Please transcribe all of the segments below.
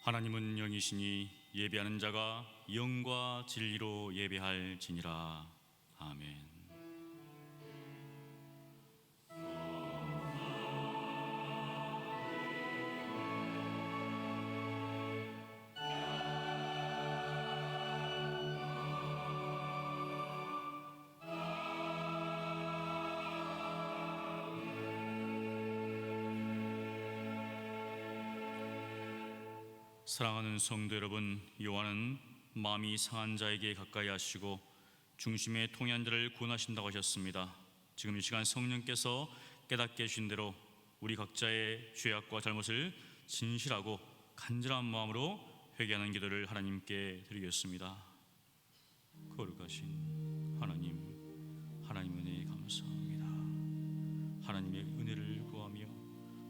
하나님은 영이시니 예배하는 자가 영과 진리로 예배할지니라. 아멘. 사랑하는 성도 여러분, 요한은 마음이 상한 자에게 가까이 하시고 중심에 통해한 자를 구원하신다고 하셨습니다. 지금 이 시간 성령께서 깨닫게 해주신 대로 우리 각자의 죄악과 잘못을 진실하고 간절한 마음으로 회개하는 기도를 하나님께 드리겠습니다. 거룩하신 하나님, 하나님 은혜에 감사합니다. 하나님의 은혜를 구하며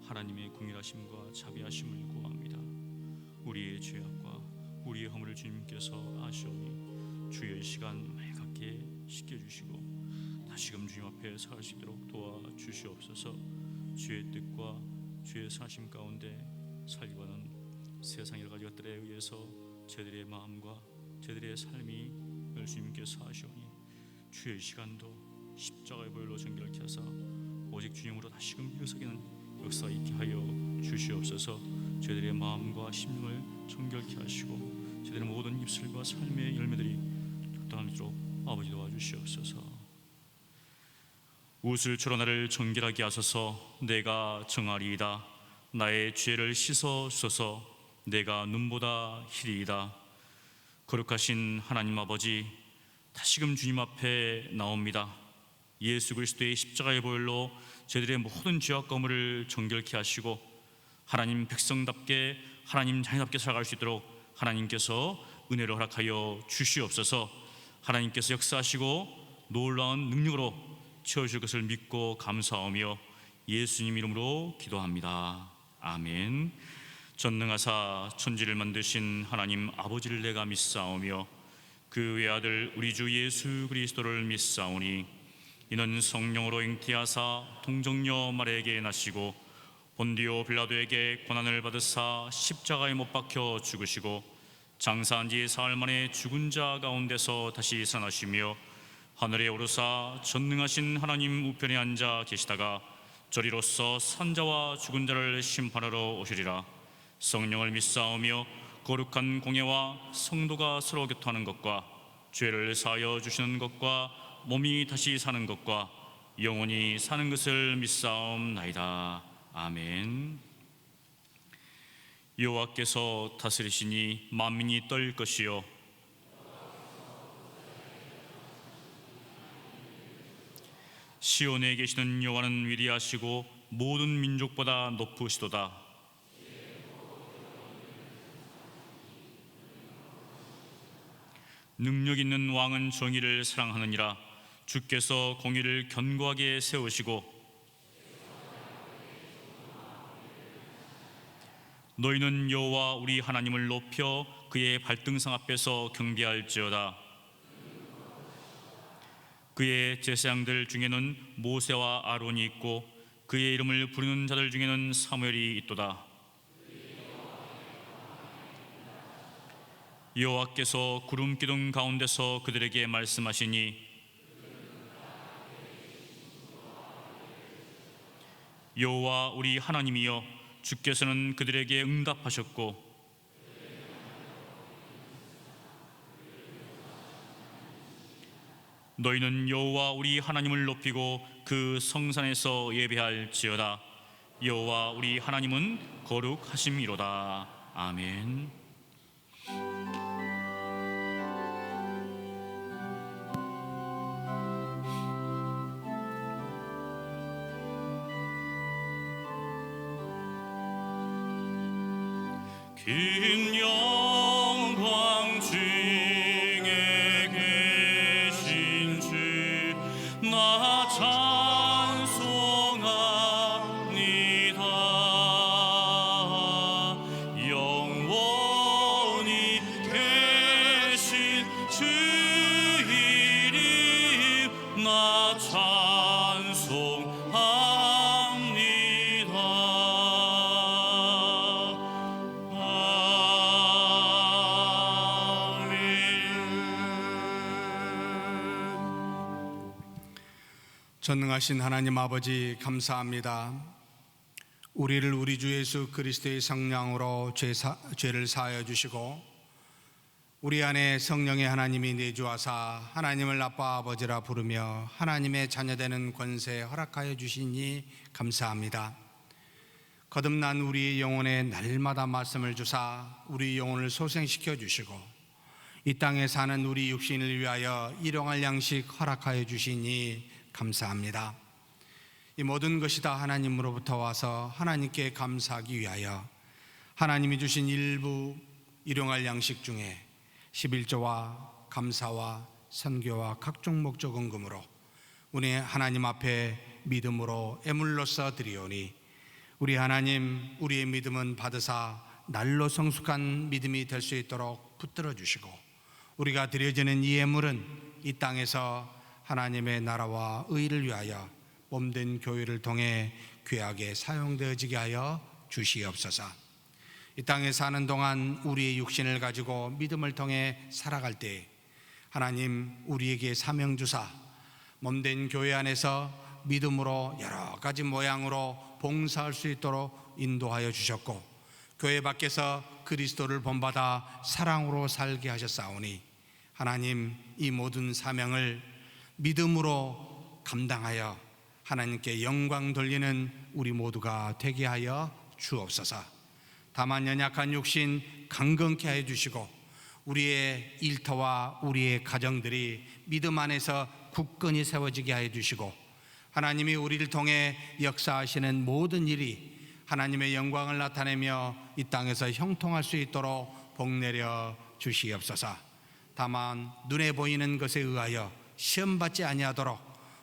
하나님의 긍휼하심과 자비하심을 구합니다. 우리의 죄악과 우리의 허물을 주님께서 아시오니 주의 시간 맑게 씻겨주시고 다시금 주님 앞에 살 수 있도록 도와주시옵소서. 주의 뜻과 주의 사심 가운데 살기와는 세상 여러 가지 것들에 의해서 저희들의 마음과 저희들의 삶이 늘 주님께서 하시오니 주의 시간도 십자가의 보혈로 정결케 하사 오직 주님으로 다시금 일어서기는 역사 있게 하여 주시옵소서. 저희들의 마음과 심령을 정결케 하시고 저희들의 모든 입술과 삶의 열매들이 적당하도록 아버지 도와주시옵소서. 우슬처럼 나를 정결하게 하소서. 내가 정하리이다. 나의 죄를 씻어 주소서. 내가 눈보다 희리이다. 거룩하신 하나님 아버지, 다시금 주님 앞에 나옵니다. 예수 그리스도의 십자가의 보혈로 저희들의 모든 죄와 허물을 정결케 하시고 하나님 백성답게 하나님 자녀답게 살아갈 수 있도록 하나님께서 은혜를 허락하여 주시옵소서. 하나님께서 역사하시고 놀라운 능력으로 채워주실 것을 믿고 감사하며 예수님 이름으로 기도합니다. 아멘. 전능하사 천지를 만드신 하나님 아버지를 내가 믿사오며 그 외아들 우리 주 예수 그리스도를 믿사오니 이는 성령으로 잉태하사 동정녀 마리아에게 나시고 본디오 빌라도에게 고난을 받으사 십자가에 못 박혀 죽으시고 장사한 지 사흘 만에 죽은 자 가운데서 다시 살아나시며 하늘에 오르사 전능하신 하나님 우편에 앉아 계시다가 저리로서 산 자와 죽은 자를 심판하러 오시리라. 성령을 믿사오며 거룩한 공예와 성도가 서로 교통하는 것과 죄를 사하여 주시는 것과 몸이 다시 사는 것과 영원히 사는 것을 믿사옵나이다. 아멘. 여호와께서 다스리시니 만민이 떨 것이요 시온에 계시는 여호와는 위대하시고 모든 민족보다 높으시도다. 능력 있는 왕은 정의를 사랑하느니라. 주께서 공의를 견고하게 세우시고 너희는 여호와 우리 하나님을 높여 그의 발등상 앞에서 경배할지어다. 그의 제사장들 중에는 모세와 아론이 있고 그의 이름을 부르는 자들 중에는 사무엘이 있도다. 여호와께서 구름 기둥 가운데서 그들에게 말씀하시니 여호와 우리 하나님이여 주께서는 그들에게 응답하셨고 너희는 여호와 우리 하나님을 높이고 그 성산에서 예배할지어다. 여호와 우리 하나님은 거룩하심이로다. 아멘. 긴 영광 중에 계신 주 나 찬송합니다. 영원히 계신 주 이름 나 찬송합니다. 전능하신 하나님 아버지, 감사합니다. 우리를 우리 주 예수 그리스도의 성령으로 죄를 사하여 주시고 우리 안에 성령의 하나님이 내주하사 하나님을 아빠 아버지라 부르며 하나님의 자녀되는 권세 허락하여 주시니 감사합니다. 거듭난 우리 영혼에 날마다 말씀을 주사 우리 영혼을 소생시켜 주시고 이 땅에 사는 우리 육신을 위하여 일용할 양식 허락하여 주시니 감사합니다. 이 모든 것이 다 하나님으로부터 와서 하나님께 감사하기 위하여 하나님이 주신 일부 일용할 양식 중에 11조와 감사와 선교와 각종 목적 헌금으로 우리 하나님 앞에 믿음으로 애물로써 드리오니 우리 하나님, 우리의 믿음은 받으사 날로 성숙한 믿음이 될 수 있도록 붙들어 주시고 우리가 드려지는 이 예물은 이 땅에서 하나님의 나라와 의를 위하여 몸된 교회를 통해 귀하게 사용되어지게 하여 주시옵소서. 이 땅에 사는 동안 우리의 육신을 가지고 믿음을 통해 살아갈 때 하나님 우리에게 사명 주사 몸된 교회 안에서 믿음으로 여러 가지 모양으로 봉사할 수 있도록 인도하여 주셨고 교회 밖에서 그리스도를 본받아 사랑으로 살게 하셨사오니 하나님 이 모든 사명을 믿음으로 감당하여 하나님께 영광 돌리는 우리 모두가 되게 하여 주옵소서. 다만 연약한 육신 강건케 하여 주시고 우리의 일터와 우리의 가정들이 믿음 안에서 굳건히 세워지게 하여 주시고 하나님이 우리를 통해 역사하시는 모든 일이 하나님의 영광을 나타내며 이 땅에서 형통할 수 있도록 복내려 주시옵소서. 다만 눈에 보이는 것에 의하여 시험받지 아니하도록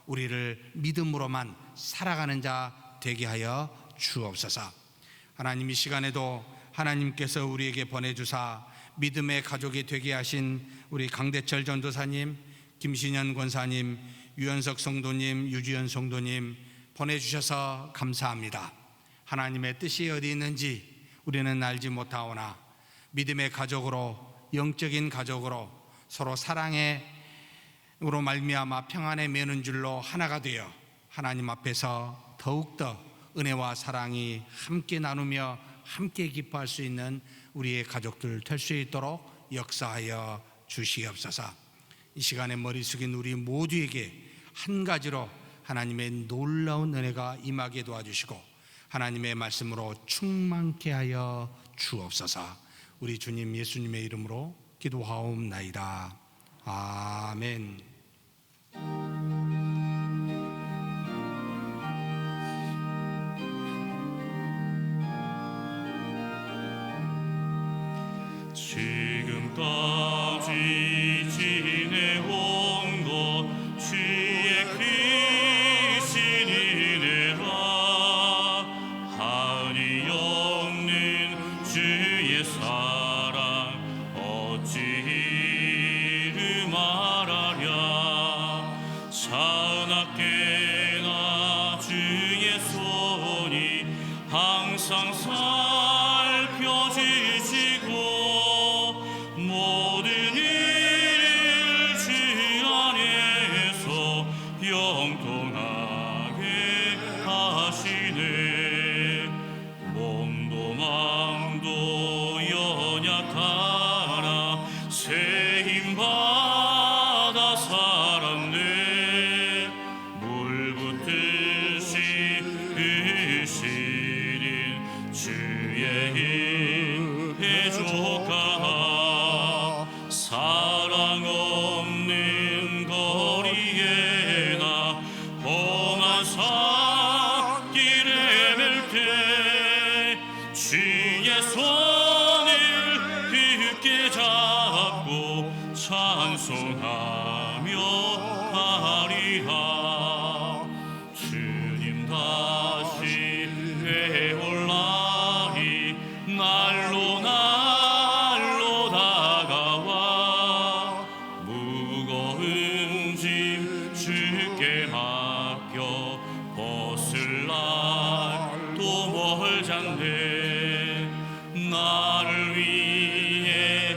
우리를 믿음으로만 살아가는 자 되게 하여 주옵소서. 하나님 이 시간에도 하나님께서 우리에게 보내주사 믿음의 가족이 되게 하신 우리 강대철 전도사님, 김신현 권사님, 유현석 성도님, 유지연 성도님 보내주셔서 감사합니다. 하나님의 뜻이 어디 있는지 우리는 알지 못하오나 믿음의 가족으로, 영적인 가족으로 서로 사랑으로 말미암아 평안에 매는 줄로 하나가 되어 하나님 앞에서 더욱더 은혜와 사랑이 함께 나누며 함께 기뻐할 수 있는 우리의 가족들 될 수 있도록 역사하여 주시옵소서. 이 시간에 머리 숙인 우리 모두에게 한 가지로 하나님의 놀라운 은혜가 임하게 도와주시고 하나님의 말씀으로 충만케 하여 주옵소서. 우리 주님 예수님의 이름으로 기도하옵나이다. 아멘. 지금까지 지내온 것 주의 크신 은혜라 한이 없는 주의 사랑 어찌 이루 말하랴 사납게나 주의 손이 항상 살펴주시고 모든 일을 주 안에서 영통하게 하시네. 몸도 마음도 연약하나 새 힘받아 살았네. 물 붓듯이 으시는 주의 힘에 족하 사랑 없는 거리에 나 험한 산길에 뵐 때 주의 손을 굳게 잡고 찬송하며 가리라. 주님 다시 회올라이 날로 날로 다가와 무거운 짐 주께 맡겨 벗을 날도 멀잖네. 나를 위해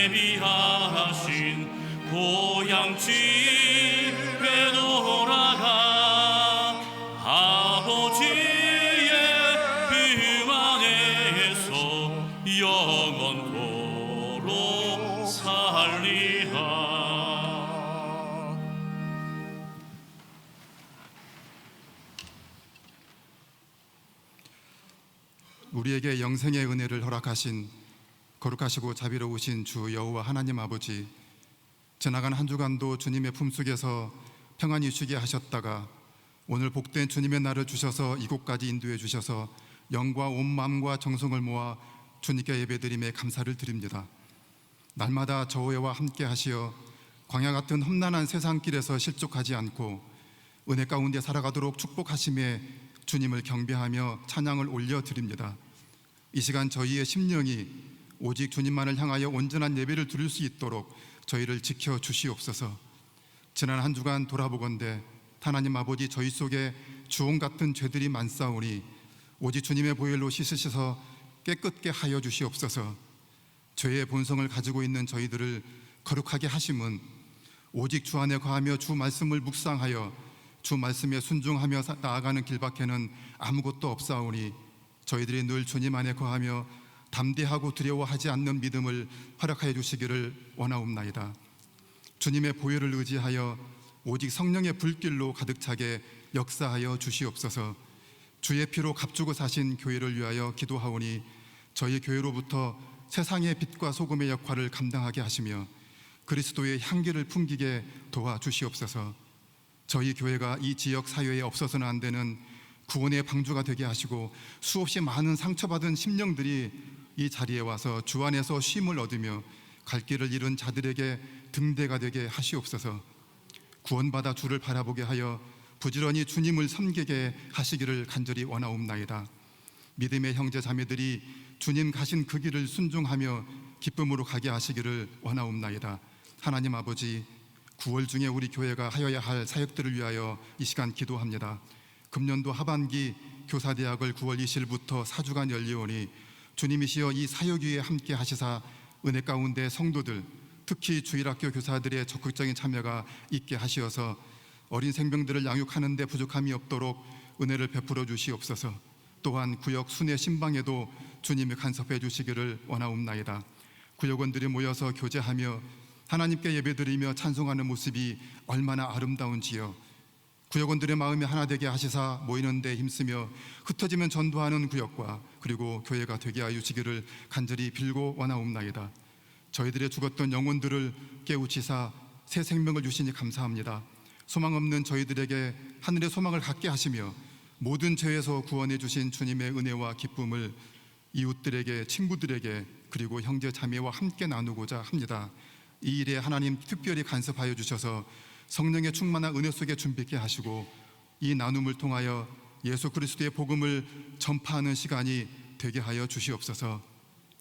예비하신 고향 집에 돌아가 우리에게 영생의 은혜를 허락하신 거룩하시고 자비로우신 주 여호와 하나님 아버지, 지나간 한 주간도 주님의 품속에서 평안히 쉬게 하셨다가 오늘 복된 주님의 날을 주셔서 이곳까지 인도해 주셔서 영과 온 마음과 정성을 모아 주님께 예배드림에 감사를 드립니다. 날마다 저희와 함께 하시어 광야 같은 험난한 세상길에서 실족하지 않고 은혜 가운데 살아가도록 축복하심에 주님을 경배하며 찬양을 올려드립니다. 이 시간 저희의 심령이 오직 주님만을 향하여 온전한 예배를 드릴 수 있도록 저희를 지켜주시옵소서. 지난 한 주간 돌아보건대 하나님 아버지, 저희 속에 주홍 같은 죄들이 많사오니 오직 주님의 보혈로 씻으셔서 깨끗게 하여 주시옵소서. 죄의 본성을 가지고 있는 저희들을 거룩하게 하심은 오직 주 안에 거하며 주 말씀을 묵상하여 주 말씀에 순종하며 나아가는 길밖에는 아무것도 없사오니 저희들이 늘 주님 안에 거하며 담대하고 두려워하지 않는 믿음을 허락하여 주시기를 원하옵나이다. 주님의 보혈을 의지하여 오직 성령의 불길로 가득 차게 역사하여 주시옵소서. 주의 피로 값주고 사신 교회를 위하여 기도하오니 저희 교회로부터 세상의 빛과 소금의 역할을 감당하게 하시며 그리스도의 향기를 풍기게 도와주시옵소서. 저희 교회가 이 지역 사회에 없어서는 안 되는 구원의 방주가 되게 하시고 수없이 많은 상처받은 심령들이 이 자리에 와서 주 안에서 쉼을 얻으며 갈 길을 잃은 자들에게 등대가 되게 하시옵소서. 구원받아 주를 바라보게 하여 부지런히 주님을 섬기게 하시기를 간절히 원하옵나이다. 믿음의 형제 자매들이 주님 가신 그 길을 순종하며 기쁨으로 가게 하시기를 원하옵나이다. 하나님 아버지, 9월 중에 우리 교회가 하여야 할 사역들을 위하여 이 시간 기도합니다. 금년도 하반기 교사대학을 9월 20일부터 4주간 열리오니 주님이시여 이 사역 위에 함께 하시사 은혜 가운데 성도들, 특히 주일학교 교사들의 적극적인 참여가 있게 하시어서 어린 생명들을 양육하는 데 부족함이 없도록 은혜를 베풀어 주시옵소서. 또한 구역 순회 신방에도 주님이 간섭해 주시기를 원하옵나이다. 구역원들이 모여서 교제하며 하나님께 예배드리며 찬송하는 모습이 얼마나 아름다운지요. 구역원들의 마음이 하나 되게 하시사 모이는 데 힘쓰며 흩어지면 전도하는 구역과 그리고 교회가 되게 하여 주시기를 간절히 빌고 원하옵나이다. 저희들의 죽었던 영혼들을 깨우치사 새 생명을 주시니 감사합니다. 소망 없는 저희들에게 하늘의 소망을 갖게 하시며 모든 죄에서 구원해 주신 주님의 은혜와 기쁨을 이웃들에게, 친구들에게 그리고 형제 자매와 함께 나누고자 합니다. 이 일에 하나님 특별히 간섭하여 주셔서 성령의 충만한 은혜 속에 준비케 하시고 이 나눔을 통하여 예수 그리스도의 복음을 전파하는 시간이 되게 하여 주시옵소서.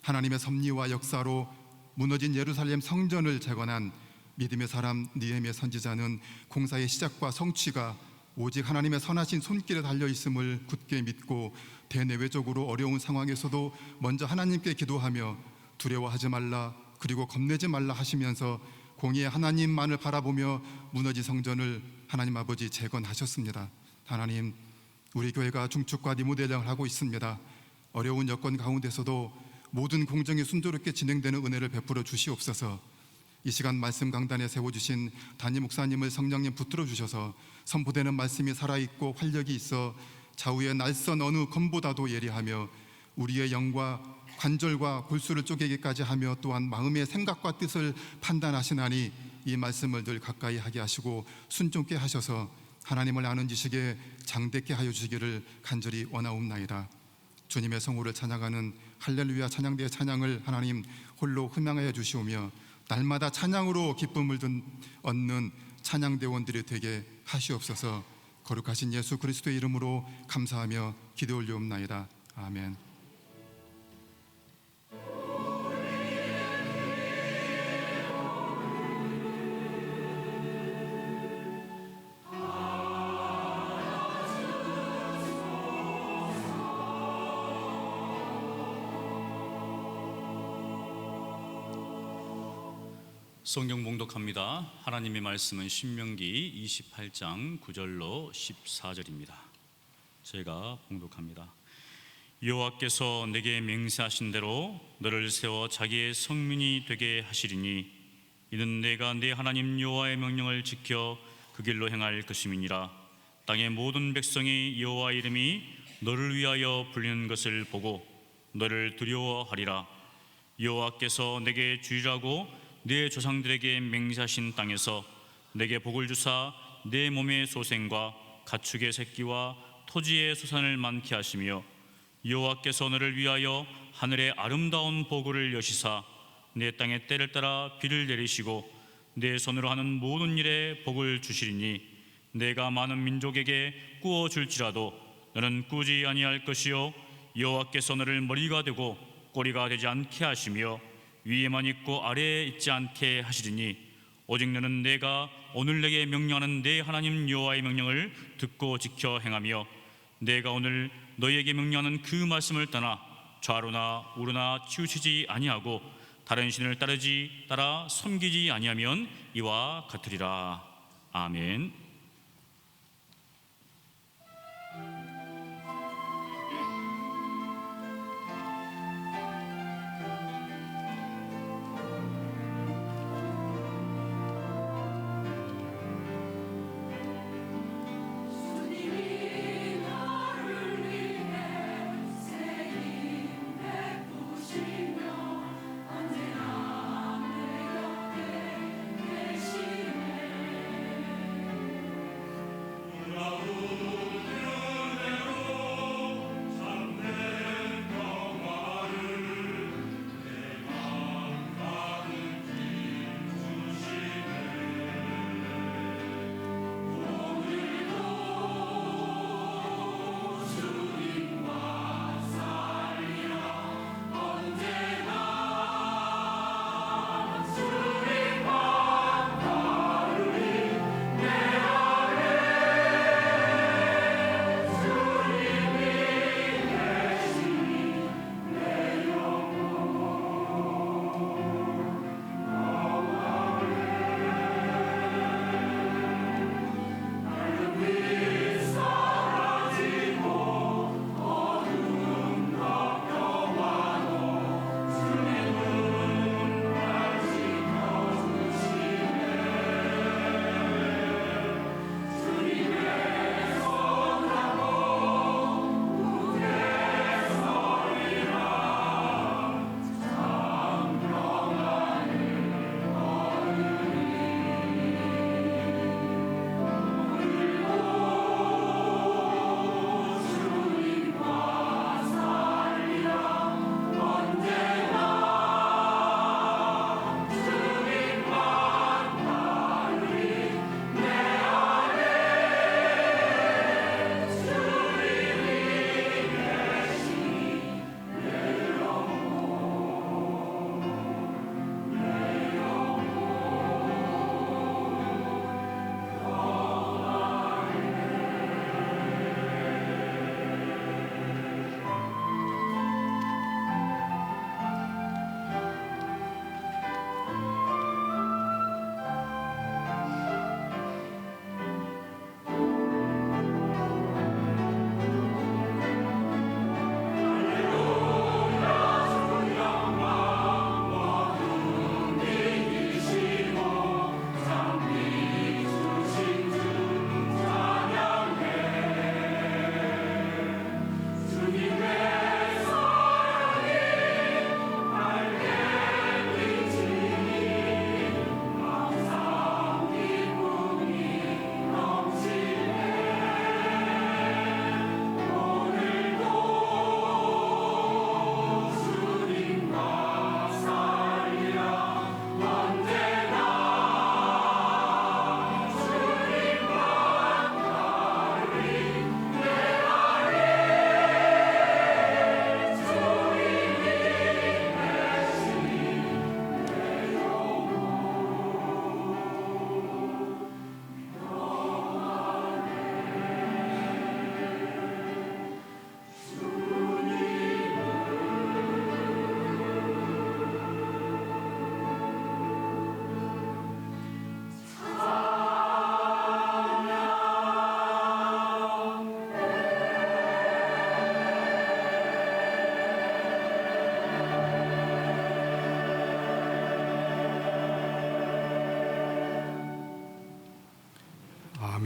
하나님의 섭리와 역사로 무너진 예루살렘 성전을 재건한 믿음의 사람 느헤미야 선지자는 공사의 시작과 성취가 오직 하나님의 선하신 손길에 달려 있음을 굳게 믿고 대내외적으로 어려운 상황에서도 먼저 하나님께 기도하며 두려워하지 말라 그리고 겁내지 말라 하시면서 공의의 하나님만을 바라보며 무너진 성전을 하나님 아버지 재건하셨습니다. 하나님, 우리 교회가 중축과 니모델령을 하고 있습니다. 어려운 여건 가운데서도 모든 공정이 순조롭게 진행되는 은혜를 베풀어 주시옵소서. 이 시간 말씀 강단에 세워주신 담임 목사님을 성령님 붙들어 주셔서 선포되는 말씀이 살아있고 활력이 있어 좌우의 날선 어느 검보다도 예리하며 우리의 영과 관절과 골수를 쪼개기까지 하며 또한 마음의 생각과 뜻을 판단하시나니 이 말씀을 늘 가까이 하게 하시고 순종케 하셔서 하나님을 아는 지식에 장대케 하여 주시기를 간절히 원하옵나이다. 주님의 성호를 찬양하는 할렐루야 찬양대의 찬양을 하나님 홀로 흠양하여 주시오며 날마다 찬양으로 기쁨을 얻는 찬양대원들이 되게 하시옵소서. 거룩하신 예수 그리스도의 이름으로 감사하며 기도 올리옵나이다. 아멘. 성경 봉독합니다. 하나님의 말씀은 신명기 28장 9절로 14절입니다. 제가 봉독합니다. 여호와께서 내게 맹세하신 대로 너를 세워 자기의 성민이 되게 하시리니 이는 내가 내 하나님 여호와의 명령을 지켜 그 길로 행할 것임이니라. 땅의 모든 백성이 여호와 이름이 너를 위하여 불리는 것을 보고 너를 두려워하리라. 여호와께서 내게 주리라고 내 조상들에게 맹세하신 땅에서 내게 복을 주사 내 몸의 소생과 가축의 새끼와 토지의 소산을 많게 하시며 여호와께서 너를 위하여 하늘의 아름다운 보고를 여시사 내 땅의 때를 따라 비를 내리시고 내 손으로 하는 모든 일에 복을 주시리니 내가 많은 민족에게 꾸어 줄지라도 너는 꾸지 아니할 것이요 여호와께서 너를 머리가 되고 꼬리가 되지 않게 하시며 위에만 있고 아래에 있지 않게 하시리니 오직 너는 내가 오늘 내게 명령하는 내 하나님 여호와의 명령을 듣고 지켜 행하며 내가 오늘 너희에게 명령하는 그 말씀을 떠나 좌로나 우로나 치우치지 아니하고 다른 신을 따라 섬기지 아니하면 이와 같으리라. 아멘.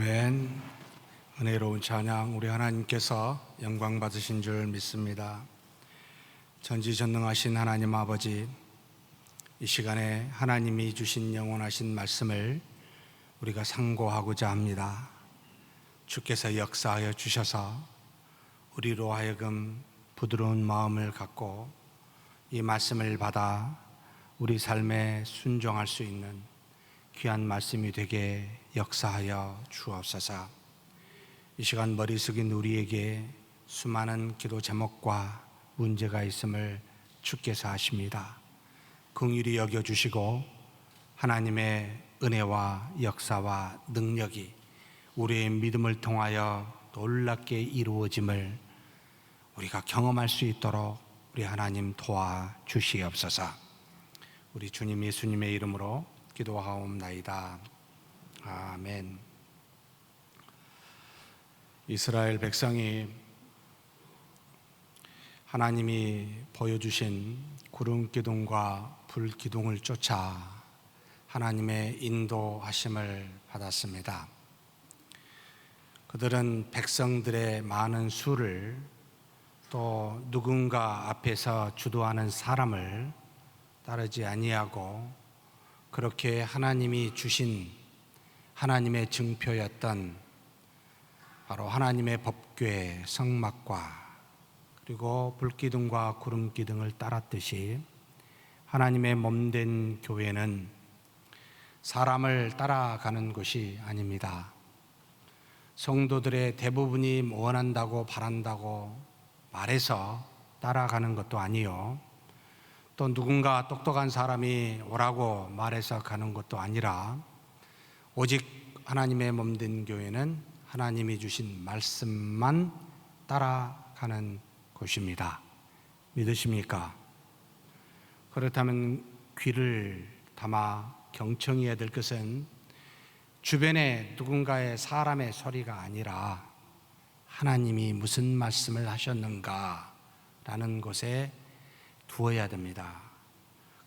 아멘. 은혜로운 찬양 우리 하나님께서 영광 받으신 줄 믿습니다. 전지전능하신 하나님 아버지, 이 시간에 하나님이 주신 영원하신 말씀을 우리가 상고하고자 합니다. 주께서 역사하여 주셔서 우리로 하여금 부드러운 마음을 갖고 이 말씀을 받아 우리 삶에 순종할 수 있는 귀한 말씀이 되게 역사하여 주옵소서. 이 시간 머리 숙인 우리에게 수많은 기도 제목과 문제가 있음을 주께서 아십니다. 긍휼히 여겨주시고 하나님의 은혜와 역사와 능력이 우리의 믿음을 통하여 놀랍게 이루어짐을 우리가 경험할 수 있도록 우리 하나님 도와주시옵소서. 우리 주님 예수님의 이름으로 기도하옵나이다. 아멘. 이스라엘 백성이 하나님이 보여주신 구름 기둥과 불 기둥을 쫓아 하나님의 인도하심을 받았습니다. 그들은 백성들의 많은 수를 또 누군가 앞에서 주도하는 사람을 따르지 아니하고 그렇게 하나님이 주신 하나님의 증표였던 바로 하나님의 법궤 성막과 그리고 불기둥과 구름기둥을 따랐듯이 하나님의 몸된 교회는 사람을 따라가는 것이 아닙니다. 성도들의 대부분이 원한다고 바란다고 말해서 따라가는 것도 아니요, 또 누군가 똑똑한 사람이 오라고 말해서 가는 것도 아니라 오직 하나님의 몸된 교회는 하나님이 주신 말씀만 따라가는 것입니다. 믿으십니까? 그렇다면 귀를 담아 경청해야 될 것은 주변에 누군가의 사람의 소리가 아니라 하나님이 무슨 말씀을 하셨는가 라는 곳에 두어야 됩니다.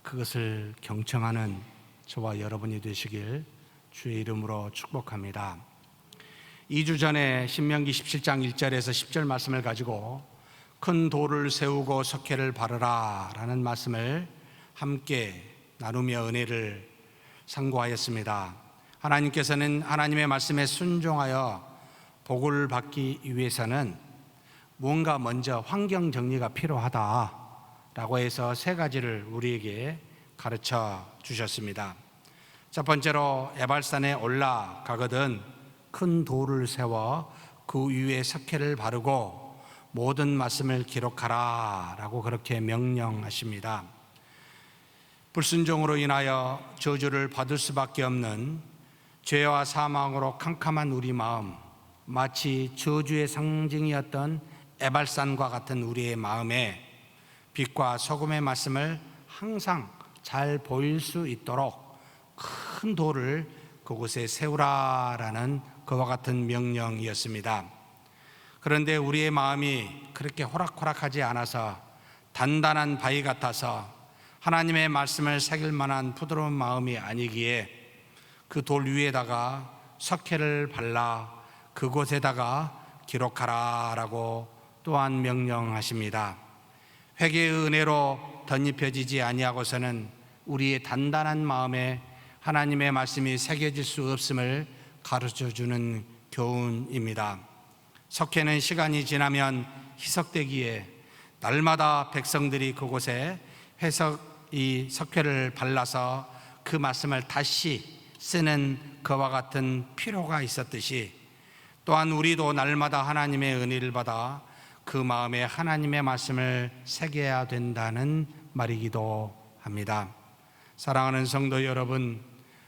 그것을 경청하는 저와 여러분이 되시길 주의 이름으로 축복합니다. 2주 전에 신명기 17장 1절에서 10절 말씀을 가지고 큰 돌을 세우고 석회를 바르라 라는 말씀을 함께 나누며 은혜를 상고하였습니다. 하나님께서는 하나님의 말씀에 순종하여 복을 받기 위해서는 뭔가 먼저 환경 정리가 필요하다라고 해서 세 가지를 우리에게 가르쳐 주셨습니다. 첫 번째로 에발산에 올라가거든 큰 돌을 세워 그 위에 석회를 바르고 모든 말씀을 기록하라 라고 그렇게 명령하십니다. 불순종으로 인하여 저주를 받을 수밖에 없는 죄와 사망으로 캄캄한 우리 마음, 마치 저주의 상징이었던 에발산과 같은 우리의 마음에 빛과 소금의 말씀을 항상 잘 보일 수 있도록 큰 돌을 그곳에 세우라라는 그와 같은 명령이었습니다. 그런데 우리의 마음이 그렇게 호락호락하지 않아서 단단한 바위 같아서 하나님의 말씀을 새길 만한 부드러운 마음이 아니기에 그 돌 위에다가 석회를 발라 그곳에다가 기록하라 라고 또한 명령하십니다. 회개의 은혜로 덧입혀지지 아니하고서는 우리의 단단한 마음에 하나님의 말씀이 새겨질 수 없음을 가르쳐주는 교훈입니다. 석회는 시간이 지나면 희석되기에 날마다 백성들이 그곳에 이 석회를 발라서 그 말씀을 다시 쓰는 그와 같은 필요가 있었듯이 또한 우리도 날마다 하나님의 은혜를 받아 그 마음에 하나님의 말씀을 새겨야 된다는 말이기도 합니다. 사랑하는 성도 여러분,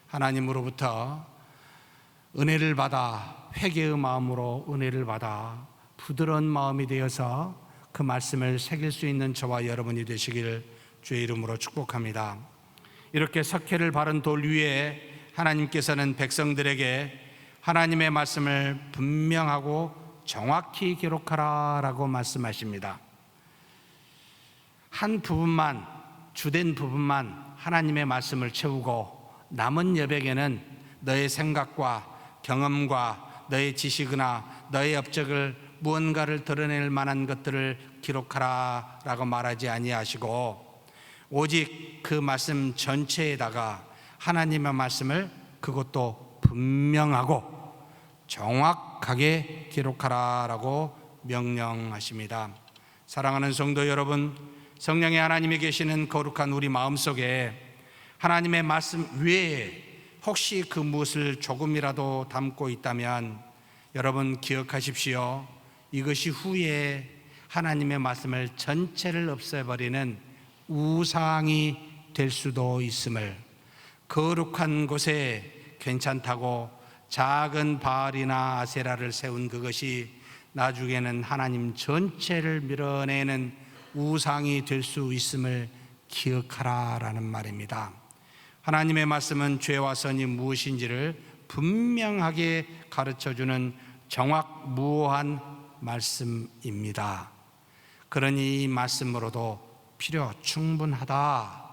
하나님으로부터 은혜를 받아 회개의 마음으로 은혜를 받아 부드러운 마음이 되어서 그 말씀을 새길 수 있는 저와 여러분이 되시길 주의 이름으로 축복합니다. 이렇게 석회를 바른 돌 위에 하나님께서는 백성들에게 하나님의 말씀을 분명하고 정확히 기록하라 라고 말씀하십니다. 한 부분만, 주된 부분만 하나님의 말씀을 채우고 남은 여백에는 너의 생각과 경험과 너의 지식이나 너의 업적을 무언가를 드러낼 만한 것들을 기록하라라고 말하지 아니하시고 오직 그 말씀 전체에다가 하나님의 말씀을 그것도 분명하고 정확하게 기록하라라고 명령하십니다. 사랑하는 성도 여러분, 성령의 하나님이 계시는 거룩한 우리 마음속에 하나님의 말씀 외에 혹시 그 무엇을 조금이라도 담고 있다면 여러분 기억하십시오. 이것이 후에 하나님의 말씀을 전체를 없애버리는 우상이 될 수도 있음을, 거룩한 곳에 괜찮다고 작은 바알이나 아세라를 세운 그것이 나중에는 하나님 전체를 밀어내는 우상이 될 수 있음을 기억하라라는 말입니다. 하나님의 말씀은 죄와 선이 무엇인지를 분명하게 가르쳐주는 정확무오한 말씀입니다. 그러니 이 말씀으로도 필요 충분하다,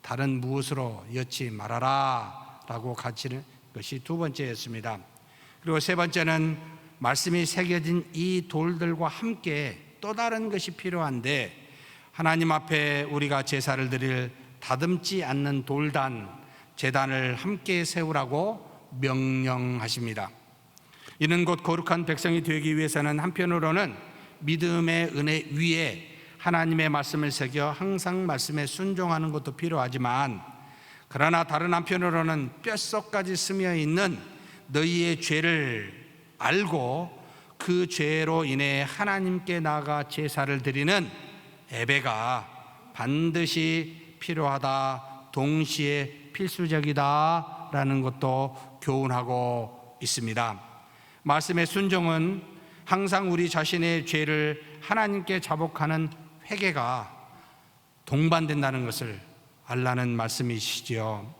다른 무엇으로 엿지 말아라 라고 가르치는 것이 두 번째였습니다. 그리고 세 번째는 말씀이 새겨진 이 돌들과 함께 또 다른 것이 필요한데, 하나님 앞에 우리가 제사를 드릴 다듬지 않는 돌단, 제단을 함께 세우라고 명령하십니다. 이는 곧 거룩한 백성이 되기 위해서는 한편으로는 믿음의 은혜 위에 하나님의 말씀을 새겨 항상 말씀에 순종하는 것도 필요하지만, 그러나 다른 한편으로는 뼛속까지 스며 있는 너희의 죄를 알고 그 죄로 인해 하나님께 나아가 제사를 드리는 예배가 반드시 필요하다, 동시에 필수적이다 라는 것도 교훈하고 있습니다. 말씀의 순종은 항상 우리 자신의 죄를 하나님께 자복하는 회개가 동반된다는 것을 알라는 말씀이시지요.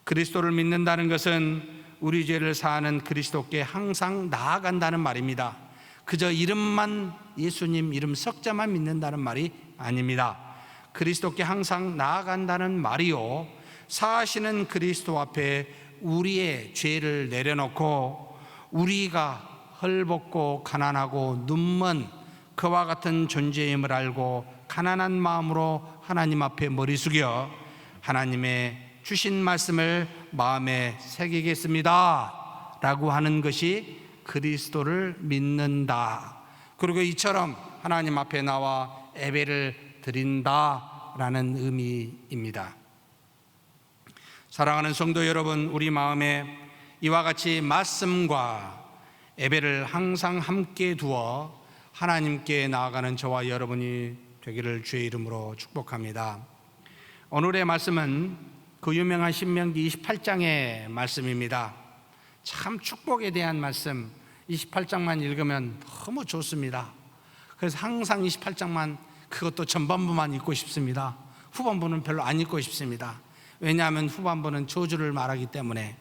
그리스도를 믿는다는 것은 우리 죄를 사하는 그리스도께 항상 나아간다는 말입니다. 그저 이름만, 예수님 이름 석자만 믿는다는 말이 아닙니다. 그리스도께 항상 나아간다는 말이요, 사하시는 그리스도 앞에 우리의 죄를 내려놓고 우리가 헐벗고 가난하고 눈먼 그와 같은 존재임을 알고 가난한 마음으로 하나님 앞에 머리 숙여 하나님의 주신 말씀을 마음에 새기겠습니다 라고 하는 것이 그리스도를 믿는다, 그리고 이처럼 하나님 앞에 나와 예배를 드린다 라는 의미입니다. 사랑하는 성도 여러분, 우리 마음에 이와 같이 말씀과 예배를 항상 함께 두어 하나님께 나아가는 저와 여러분이 되기를 주의 이름으로 축복합니다. 오늘의 말씀은 그 유명한 신명기 28장의 말씀입니다. 참 축복에 대한 말씀, 28장만 읽으면 너무 좋습니다. 그래서 항상 28장만, 그것도 전반부만 읽고 싶습니다. 후반부는 별로 안 읽고 싶습니다. 왜냐하면 후반부는 저주를 말하기 때문에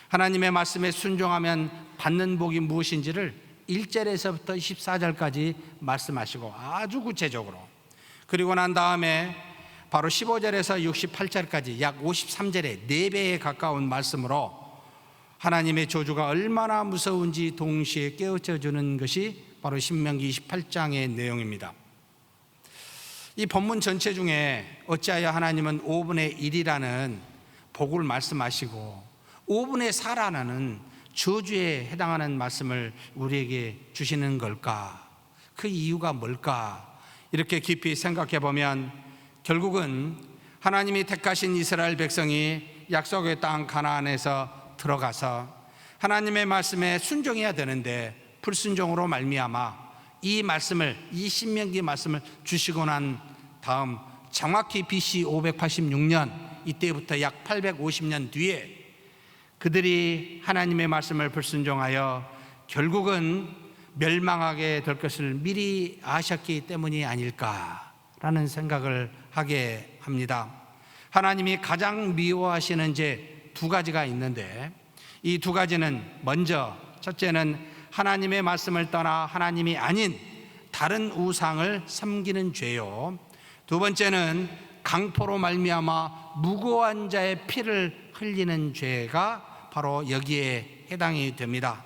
하나님의 말씀에 순종하면 받는 복이 무엇인지를 1절에서부터 14절까지 말씀하시고 아주 구체적으로, 그리고 난 다음에 바로 15절에서 68절까지 약 53절에 4배에 가까운 말씀으로 하나님의 저주가 얼마나 무서운지 동시에 깨우쳐 주는 것이 바로 신명기 28장의 내용입니다. 이 본문 전체 중에 어찌하여 하나님은 5분의 1이라는 복을 말씀하시고 5분의 4라는 저주에 해당하는 말씀을 우리에게 주시는 걸까? 그 이유가 뭘까? 이렇게 깊이 생각해 보면 결국은 하나님이 택하신 이스라엘 백성이 약속의 땅 가나안에서 들어가서 하나님의 말씀에 순종해야 되는데 불순종으로 말미암아 이 말씀을, 이 신명기 말씀을 주시고 난 다음 정확히 BC 586년, 이때부터 약 850년 뒤에 그들이 하나님의 말씀을 불순종하여 결국은 멸망하게 될 것을 미리 아셨기 때문이 아닐까라는 생각을 하게 합니다. 하나님이 가장 미워하시는 죄 2가지가 있는데 이 2가지는 먼저, 첫째는 하나님의 말씀을 떠나 하나님이 아닌 다른 우상을 섬기는 죄요, 두 번째는 강포로 말미암아 무고한 자의 피를 흘리는 죄가 바로 여기에 해당이 됩니다.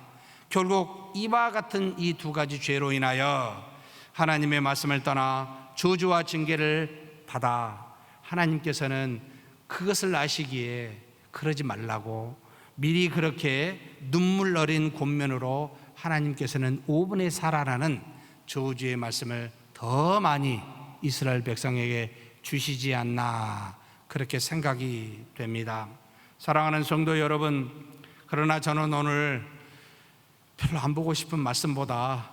결국 이와 같은 이 두 가지 죄로 인하여 하나님의 말씀을 떠나 저주와 징계를 받아 하나님께서는 그것을 아시기에 그러지 말라고 미리 그렇게 눈물 어린 권면으로 하나님께서는 5분의 4라는 저주의 말씀을 더 많이 이스라엘 백성에게 주시지 않나 그렇게 생각이 됩니다. 사랑하는 성도 여러분, 그러나 저는 오늘 별로 안 보고 싶은 말씀보다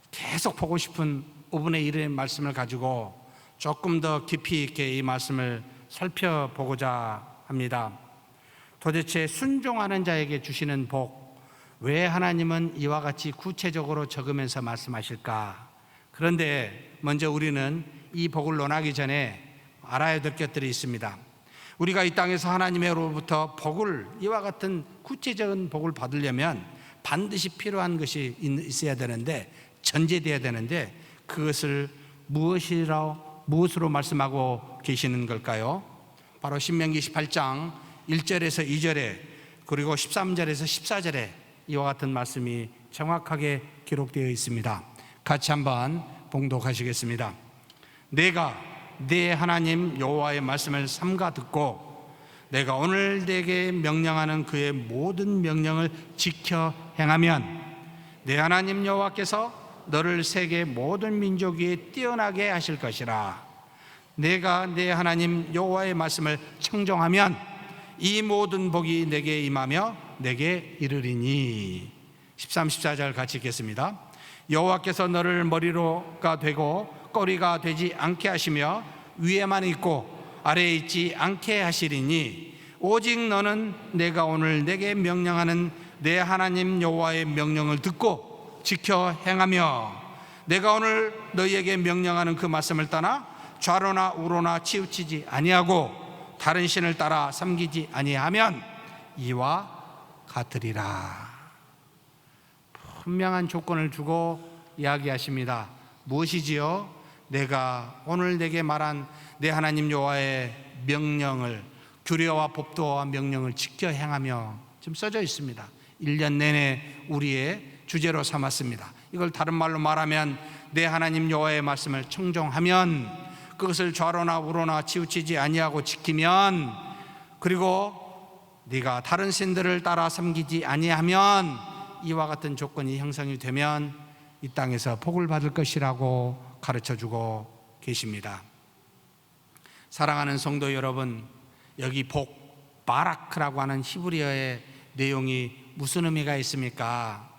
계속 보고 싶은 5분의 1의 말씀을 가지고 조금 더 깊이 있게 이 말씀을 살펴보고자 합니다. 도대체 순종하는 자에게 주시는 복, 왜 하나님은 이와 같이 구체적으로 적으면서 말씀하실까? 그런데 먼저 우리는 이 복을 논하기 전에 알아야 될 것들이 있습니다. 우리가 이 땅에서 하나님으로부터 복을, 이와 같은 구체적인 복을 받으려면 반드시 필요한 것이 있어야 되는데, 전제되어야 되는데, 그것을 무엇으로 말씀하고 계시는 걸까요? 바로 신명기 18장 1절에서 2절에 그리고 13절에서 14절에 이와 같은 말씀이 정확하게 기록되어 있습니다. 같이 한번 봉독하시겠습니다. 내가 네 하나님 여호와의 말씀을 삼가 듣고 내가 오늘 네게 명령하는 그의 모든 명령을 지켜 행하면 네 하나님 여호와께서 너를 세계 모든 민족 위에 뛰어나게 하실 것이라. 내가 네 하나님 여호와의 말씀을 청종하면 이 모든 복이 내게 임하며 내게 이르리니. 13, 14절 같이 읽겠습니다. 여호와께서 너를 머리로가 되고 꼬리가 되지 않게 하시며 위에만 있고 아래에 있지 않게 하시리니 오직 너는 내가 오늘 내게 명령하는 내 하나님 여호와의 명령을 듣고 지켜 행하며 내가 오늘 너희에게 명령하는 그 말씀을 떠나 좌로나 우로나 치우치지 아니하고 다른 신을 따라 섬기지 아니하면 이와 같으리라. 분명한 조건을 주고 이야기하십니다. 무엇이지요? 내가 오늘 내게 말한 내 하나님 여호와의 명령을, 규례와 법도와 명령을 지켜 행하며, 지금 써져 있습니다. 1년 내내 우리의 주제로 삼았습니다. 이걸 다른 말로 말하면 내 하나님 여호와의 말씀을 청종하면, 그것을 좌로나 우로나 치우치지 아니하고 지키면, 그리고 네가 다른 신들을 따라 섬기지 아니하면, 이와 같은 조건이 형성이 되면 이 땅에서 복을 받을 것이라고 가르쳐주고 계십니다. 사랑하는 성도 여러분, 여기 복, 바라크라고 하는 히브리어의 내용이 무슨 의미가 있습니까?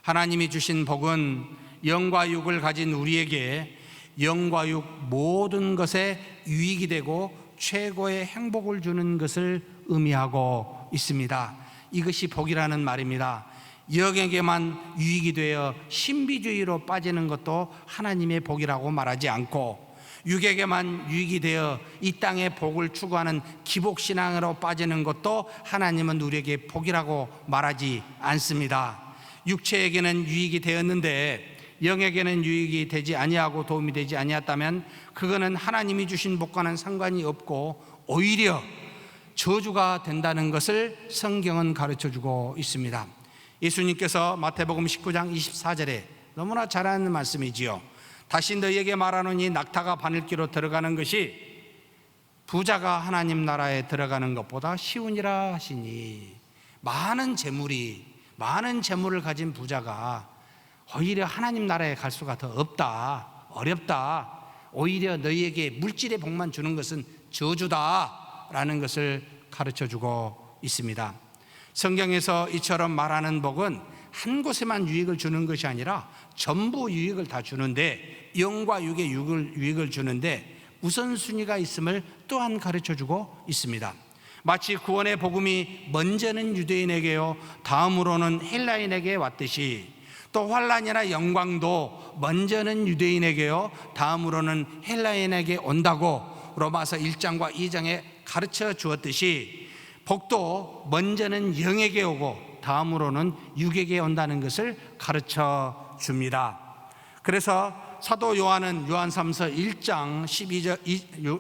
하나님이 주신 복은 영과 육을 가진 우리에게 영과 육 모든 것에 유익이 되고 최고의 행복을 주는 것을 의미하고 있습니다. 이것이 복이라는 말입니다. 영에게만 유익이 되어 신비주의로 빠지는 것도 하나님의 복이라고 말하지 않고, 육에게만 유익이 되어 이 땅의 복을 추구하는 기복신앙으로 빠지는 것도 하나님은 우리에게 복이라고 말하지 않습니다. 육체에게는 유익이 되었는데 영에게는 유익이 되지 아니하고 도움이 되지 아니했다면 그거는 하나님이 주신 복과는 상관이 없고 오히려 저주가 된다는 것을 성경은 가르쳐주고 있습니다. 예수님께서 마태복음 19장 24절에 너무나 잘 아는 말씀이지요. 다시 너희에게 말하노니 낙타가 바늘기로 들어가는 것이 부자가 하나님 나라에 들어가는 것보다 쉬우니라 하시니, 많은 재물을 가진 부자가 오히려 하나님 나라에 갈 수가 더 없다, 어렵다, 오히려 너희에게 물질의 복만 주는 것은 저주다라는 것을 가르쳐주고 있습니다. 성경에서 이처럼 말하는 복은 한 곳에만 유익을 주는 것이 아니라 전부 유익을 다 주는데, 영과 육의 유익을 주는데 우선순위가 있음을 또한 가르쳐주고 있습니다. 마치 구원의 복음이 먼저는 유대인에게요 다음으로는 헬라인에게 왔듯이, 또 환난이나 영광도 먼저는 유대인에게요 다음으로는 헬라인에게 온다고 로마서 1장과 2장에 가르쳐 주었듯이, 복도 먼저는 영에게 오고 다음으로는 육에게 온다는 것을 가르쳐 줍니다. 그래서 사도 요한은 요한3서 1장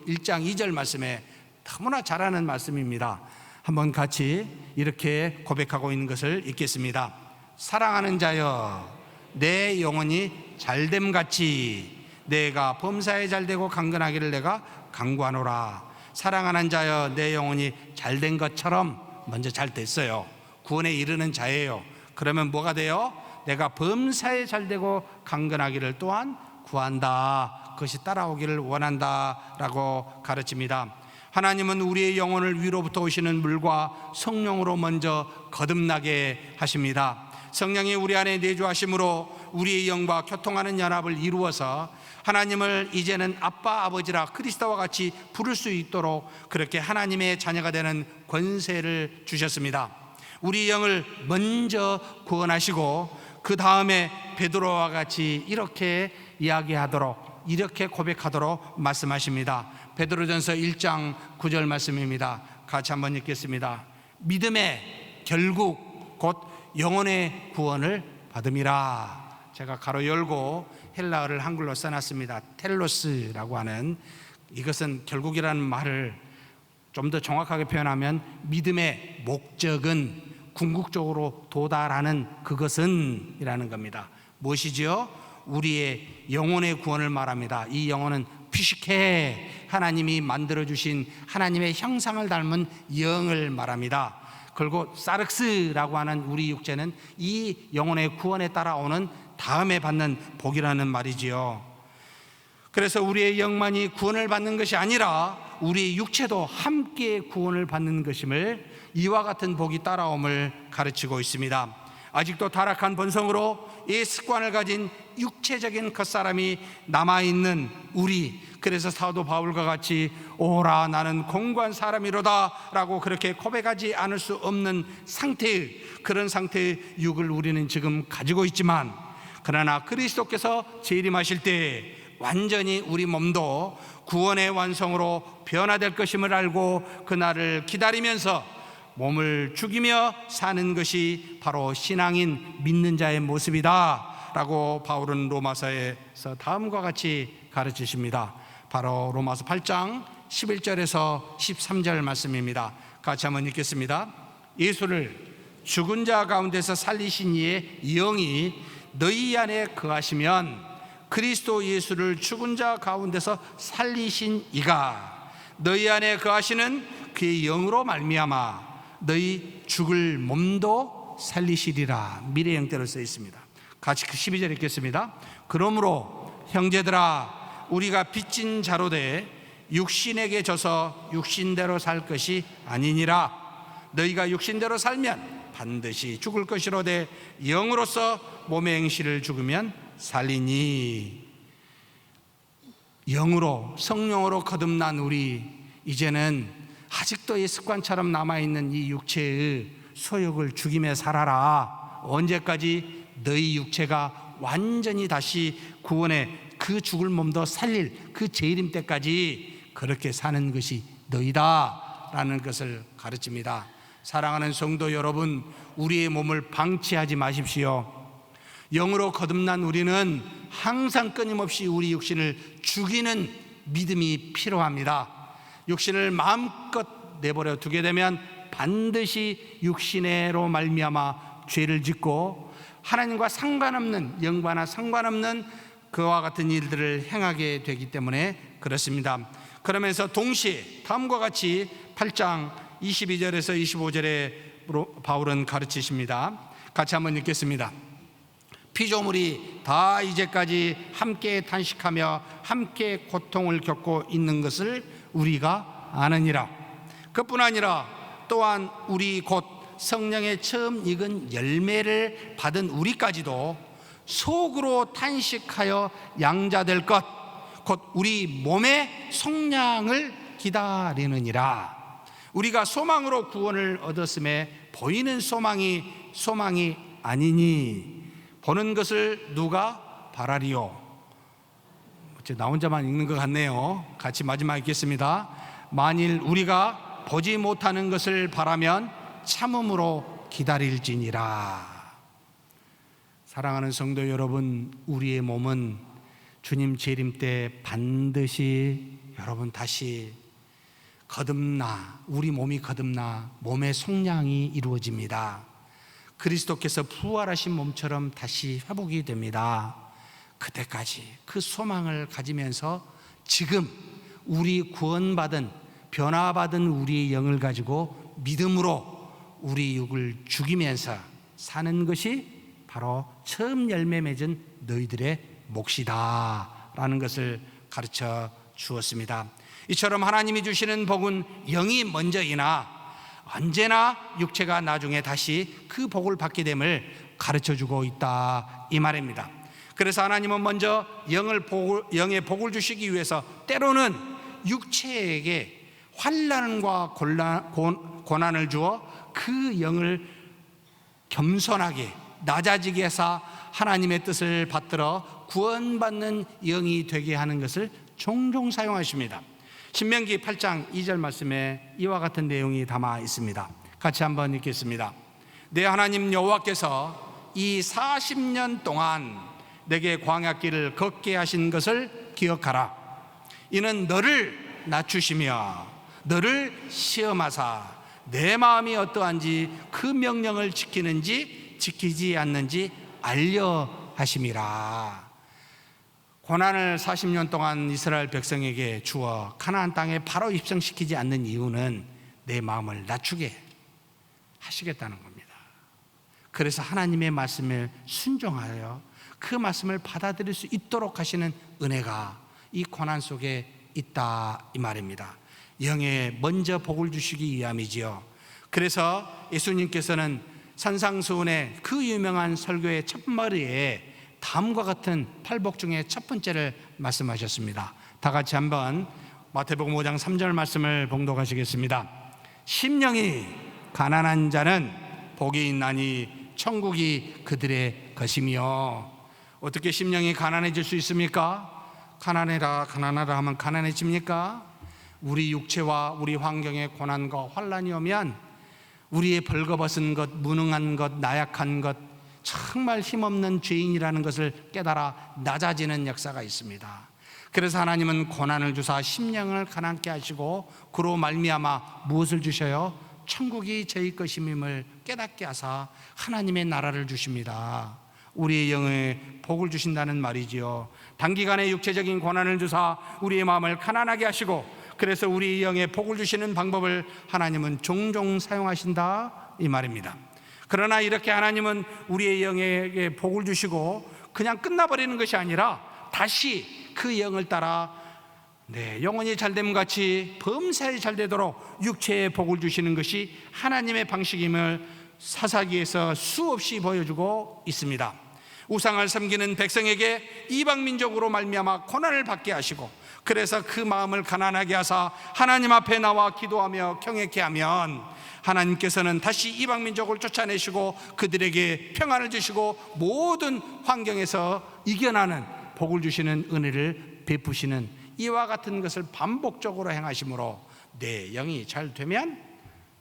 2절 말씀에 너무나 잘 아는 말씀입니다. 한번 같이 이렇게 고백하고 있는 것을 읽겠습니다. 사랑하는 자여 내 영혼이 잘됨같이 내가 범사에 잘되고 강건하기를 내가 간구하노라. 사랑하는 자여 내 영혼이 잘된 것처럼 먼저 잘 됐어요. 구원에 이르는 자예요. 그러면 뭐가 돼요? 내가 범사에 잘되고 강건하기를 또한 구한다. 그것이 따라오기를 원한다 라고 가르칩니다. 하나님은 우리의 영혼을 위로부터 오시는 물과 성령으로 먼저 거듭나게 하십니다. 성령이 우리 안에 내주하심으로 우리의 영과 교통하는 연합을 이루어서 하나님을 이제는 아빠 아버지라 그리스도와 같이 부를 수 있도록 그렇게 하나님의 자녀가 되는 권세를 주셨습니다. 우리 영을 먼저 구원하시고 그 다음에 베드로와 같이 이렇게 이야기하도록, 이렇게 고백하도록 말씀하십니다. 베드로전서 1장 9절 말씀입니다. 같이 한번 읽겠습니다. 믿음의 결국 곧 영혼의 구원을 받음이라. 제가 가로 열고 헬라어를 한글로 써놨습니다. 텔로스라고 하는, 이것은 결국이라는 말을 좀 더 정확하게 표현하면 믿음의 목적은 궁극적으로 도달하는 그것은 이라는 겁니다. 무엇이지요? 우리의 영혼의 구원을 말합니다. 이 영혼은 피시케, 하나님이 만들어주신 하나님의 형상을 닮은 영을 말합니다. 그리고 사르스라고 하는 우리 육체는 이 영혼의 구원에 따라오는 다음에 받는 복이라는 말이지요. 그래서 우리의 영만이 구원을 받는 것이 아니라 우리 육체도 함께 구원을 받는 것임을, 이와 같은 복이 따라옴을 가르치고 있습니다. 아직도 타락한 본성으로 이 습관을 가진 육체적인 겉사람이 남아있는 우리, 그래서 사도 바울과 같이 오라 나는 공고한 사람이로다 라고 그렇게 고백하지 않을 수 없는 상태의, 그런 상태의 육을 우리는 지금 가지고 있지만, 그러나 그리스도께서 재림하실 때 완전히 우리 몸도 구원의 완성으로 변화될 것임을 알고 그날을 기다리면서 몸을 죽이며 사는 것이 바로 신앙인 믿는 자의 모습이다 라고 바울은 로마서에서 다음과 같이 가르치십니다. 바로 로마서 8장 11절에서 13절 말씀입니다. 같이 한번 읽겠습니다. 예수를 죽은 자 가운데서 살리신 이의 영이 너희 안에 거하시면 그리스도 예수를 죽은 자 가운데서 살리신 이가 너희 안에 거하시는 그의 영으로 말미암아 너희 죽을 몸도 살리시리라. 미래 형태로 써 있습니다. 같이 12절 읽겠습니다. 그러므로 형제들아 우리가 빚진 자로 돼 육신에게 져서 육신대로 살 것이 아니니라. 너희가 육신대로 살면 반드시 죽을 것이로되 영으로서 몸의 행실을 죽으면 살리니. 영으로, 성령으로 거듭난 우리, 이제는 아직도 이 습관처럼 남아있는 이 육체의 소욕을 죽이며 살아라. 언제까지? 너희 육체가 완전히 다시 구원의 그 죽을 몸도 살릴 그 재림 때까지 그렇게 사는 것이 너희다 라는 것을 가르칩니다. 사랑하는 성도 여러분, 우리의 몸을 방치하지 마십시오. 영으로 거듭난 우리는 항상 끊임없이 우리 육신을 죽이는 믿음이 필요합니다. 육신을 마음껏 내버려 두게 되면 반드시 육신으로 말미암아 죄를 짓고 하나님과 상관없는, 영과나 상관없는 그와 같은 일들을 행하게 되기 때문에 그렇습니다. 그러면서 동시에 다음과 같이 8장 22절에서 25절에 바울은 가르치십니다. 같이 한번 읽겠습니다. 피조물이 다 이제까지 함께 탄식하며 함께 고통을 겪고 있는 것을 우리가 아느니라. 그뿐 아니라 또한 우리 곧 성령의 처음 익은 열매를 받은 우리까지도 속으로 탄식하여 양자될 것, 곧 우리 몸의 속량을 기다리느니라. 우리가 소망으로 구원을 얻었음에 보이는 소망이 아니니 보는 것을 누가 바라리요. 나 혼자만 읽는 것 같네요. 같이 마지막 읽겠습니다. 만일 우리가 보지 못하는 것을 바라면 참음으로 기다릴지니라. 사랑하는 성도 여러분, 우리의 몸은 주님 재림 때 반드시 여러분 다시 거듭나, 우리 몸이 거듭나 몸의 속량이 이루어집니다. 그리스도께서 부활하신 몸처럼 다시 회복이 됩니다. 그때까지 그 소망을 가지면서 지금 우리 구원받은 변화받은 우리의 영을 가지고 믿음으로 우리 육을 죽이면서 사는 것이 바로 처음 열매 맺은 너희들의 몫이다 라는 것을 가르쳐 주었습니다. 이처럼 하나님이 주시는 복은 영이 먼저이나 언제나 육체가 나중에 다시 그 복을 받게 됨을 가르쳐 주고 있다 이 말입니다. 그래서 하나님은 먼저 영의 복을 주시기 위해서 때로는 육체에게 환난과 고난을 주어 그 영을 겸손하게 낮아지게 해서 하나님의 뜻을 받들어 구원받는 영이 되게 하는 것을 종종 사용하십니다. 신명기 8장 2절 말씀에 이와 같은 내용이 담아 있습니다. 같이 한번 읽겠습니다. 내 하나님 여호와께서 이 40년 동안 내게 광야길을 걷게 하신 것을 기억하라. 이는 너를 낮추시며 너를 시험하사 내 마음이 어떠한지 그 명령을 지키는지 지키지 않는지 알려 하심이라. 고난을 40년 동안 이스라엘 백성에게 주어 가나안 땅에 바로 입성시키지 않는 이유는 내 마음을 낮추게 하시겠다는 겁니다. 그래서 하나님의 말씀을 순종하여 그 말씀을 받아들일 수 있도록 하시는 은혜가 이 고난 속에 있다 이 말입니다. 영에 먼저 복을 주시기 위함이지요. 그래서 예수님께서는 산상수훈의 그 유명한 설교의 첫머리에 다음과 같은 팔복 중에 첫 번째를 말씀하셨습니다. 다 같이 한번 마태복음 5장 3절 말씀을 봉독하시겠습니다. 심령이 가난한 자는 복이 있나니 천국이 그들의 것이며. 어떻게 심령이 가난해질 수 있습니까? 가난하라 하면 가난해집니까? 우리 육체와 우리 환경에 고난과 환난이 오면 우리의 벌거벗은 것, 무능한 것, 나약한 것, 정말 힘없는 죄인이라는 것을 깨달아 낮아지는 역사가 있습니다. 그래서 하나님은 고난을 주사 심령을 가난케 하시고 그로 말미암아 무엇을 주셔요? 천국이 저희 것임을 깨닫게 하사 하나님의 나라를 주십니다. 우리의 영에 복을 주신다는 말이지요. 단기간에 육체적인 고난을 주사 우리의 마음을 가난하게 하시고 그래서 우리 영에 복을 주시는 방법을 하나님은 종종 사용하신다 이 말입니다. 그러나 이렇게 하나님은 우리의 영에게 복을 주시고 그냥 끝나버리는 것이 아니라 다시 그 영을 따라 영혼이 잘됨 같이 범사에 잘되도록 육체에 복을 주시는 것이 하나님의 방식임을 사사기에서 수없이 보여주고 있습니다. 우상을 섬기는 백성에게 이방민족으로 말미암아 고난을 받게 하시고 그래서 그 마음을 가난하게 하사 하나님 앞에 나와 기도하며 경외케 하면 하나님께서는 다시 이방민족을 쫓아내시고 그들에게 평안을 주시고 모든 환경에서 이겨나는 복을 주시는 은혜를 베푸시는 이와 같은 것을 반복적으로 행하심으로 내 영이 잘 되면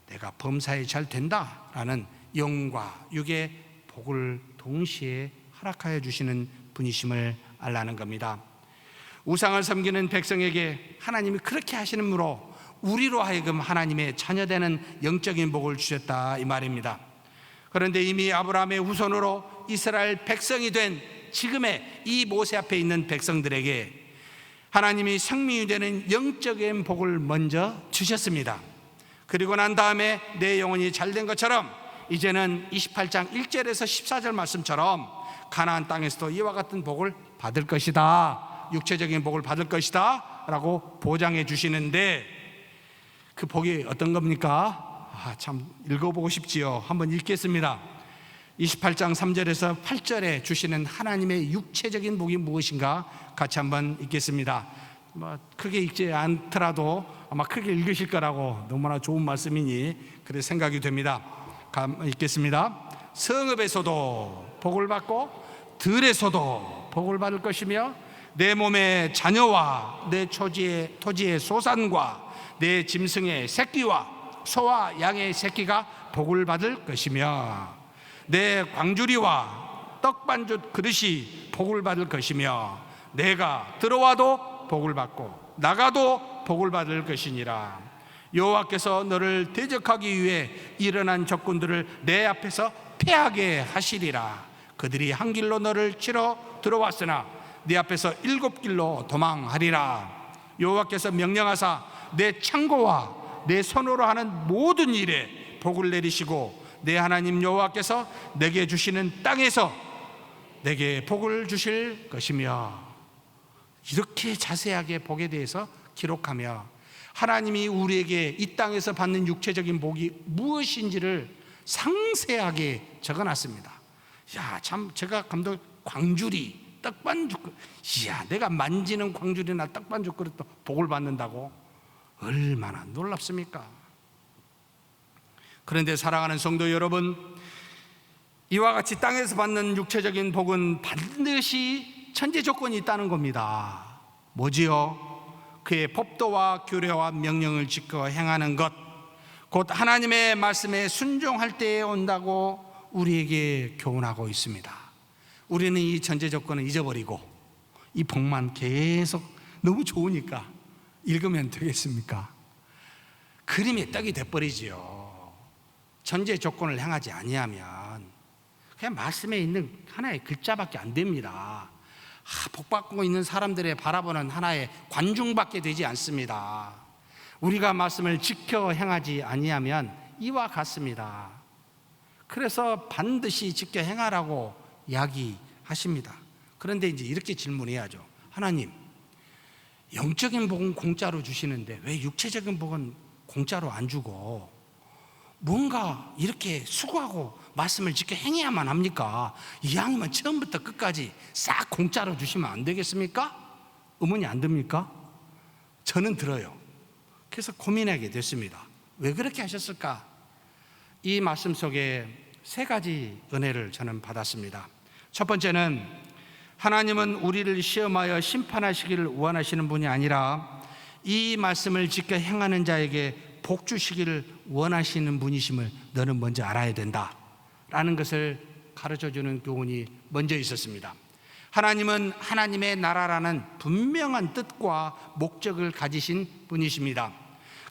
내가 범사에 잘 된다라는 영과 육의 복을 동시에 허락하여 주시는 분이심을 알라는 겁니다. 우상을 섬기는 백성에게 하나님이 그렇게 하시므로 우리로 하여금 하나님의 자녀되는 영적인 복을 주셨다 이 말입니다. 그런데 이미 아브라함의 후손으로 이스라엘 백성이 된 지금의 이 모세 앞에 있는 백성들에게 하나님이 생명이 되는 영적인 복을 먼저 주셨습니다. 그리고 난 다음에 내 영혼이 잘된 것처럼 이제는 28장 1절에서 14절 말씀처럼 가나안 땅에서도 이와 같은 복을 받을 것이다, 육체적인 복을 받을 것이다 라고 보장해 주시는데 그 복이 어떤 겁니까? 참 읽어보고 싶지요. 한번 읽겠습니다. 28장 3절에서 8절에 주시는 하나님의 육체적인 복이 무엇인가 같이 한번 읽겠습니다. 크게 읽지 않더라도 아마 크게 읽으실 거라고 너무나 좋은 말씀이니 그래 생각이 됩니다. 읽겠습니다. 성읍에서도 복을 받고 들에서도 복을 받을 것이며 내 몸의 자녀와 내 토지의 소산과 내 짐승의 새끼와 소와 양의 새끼가 복을 받을 것이며 내 광주리와 떡반죽 그릇이 복을 받을 것이며 내가 들어와도 복을 받고 나가도 복을 받을 것이니라. 여호와께서 너를 대적하기 위해 일어난 적군들을 내 앞에서 패하게 하시리라. 그들이 한 길로 너를 치러 들어왔으나 네 앞에서 7길로 도망하리라. 여호와께서 명령하사 내 창고와 내 손으로 하는 모든 일에 복을 내리시고 내 하나님 여호와께서 내게 주시는 땅에서 내게 복을 주실 것이며, 이렇게 자세하게 복에 대해서 기록하며 하나님이 우리에게 이 땅에서 받는 육체적인 복이 무엇인지를 상세하게 적어놨습니다. 야, 참 제가 감독 광주리 떡반죽, 이야, 내가 만지는 광주리나 떡반죽 그릇도 복을 받는다고? 얼마나 놀랍습니까? 그런데 사랑하는 성도 여러분, 이와 같이 땅에서 받는 육체적인 복은 반드시 천재 조건이 있다는 겁니다. 뭐지요? 그의 법도와 규례와 명령을 지켜 행하는 것, 곧 하나님의 말씀에 순종할 때에 온다고 우리에게 교훈하고 있습니다. 우리는 이 전제 조건을 잊어버리고 이 복만 계속 너무 좋으니까 읽으면 되겠습니까? 그림의 떡이 돼버리지요. 전제 조건을 행하지 아니하면 그냥 말씀에 있는 하나의 글자밖에 안 됩니다. 복받고 있는 사람들의 바라보는 하나의 관중밖에 되지 않습니다. 우리가 말씀을 지켜 행하지 아니하면 이와 같습니다. 그래서 반드시 지켜 행하라고 이야기하십니다. 그런데 이제 이렇게 질문해야죠. 하나님, 영적인 복은 공짜로 주시는데 왜 육체적인 복은 공짜로 안 주고 뭔가 이렇게 수고하고 말씀을 지켜 행해야만 합니까? 이왕이면 처음부터 끝까지 싹 공짜로 주시면 안 되겠습니까? 의문이 안 듭니까? 저는 들어요. 그래서 고민하게 됐습니다. 왜 그렇게 하셨을까? 이 말씀 속에 3가지 은혜를 저는 받았습니다. 첫 번째는 하나님은 우리를 시험하여 심판하시기를 원하시는 분이 아니라 이 말씀을 지켜 행하는 자에게 복 주시기를 원하시는 분이심을 너는 먼저 알아야 된다 라는 것을 가르쳐주는 교훈이 먼저 있었습니다. 하나님은 하나님의 나라라는 분명한 뜻과 목적을 가지신 분이십니다.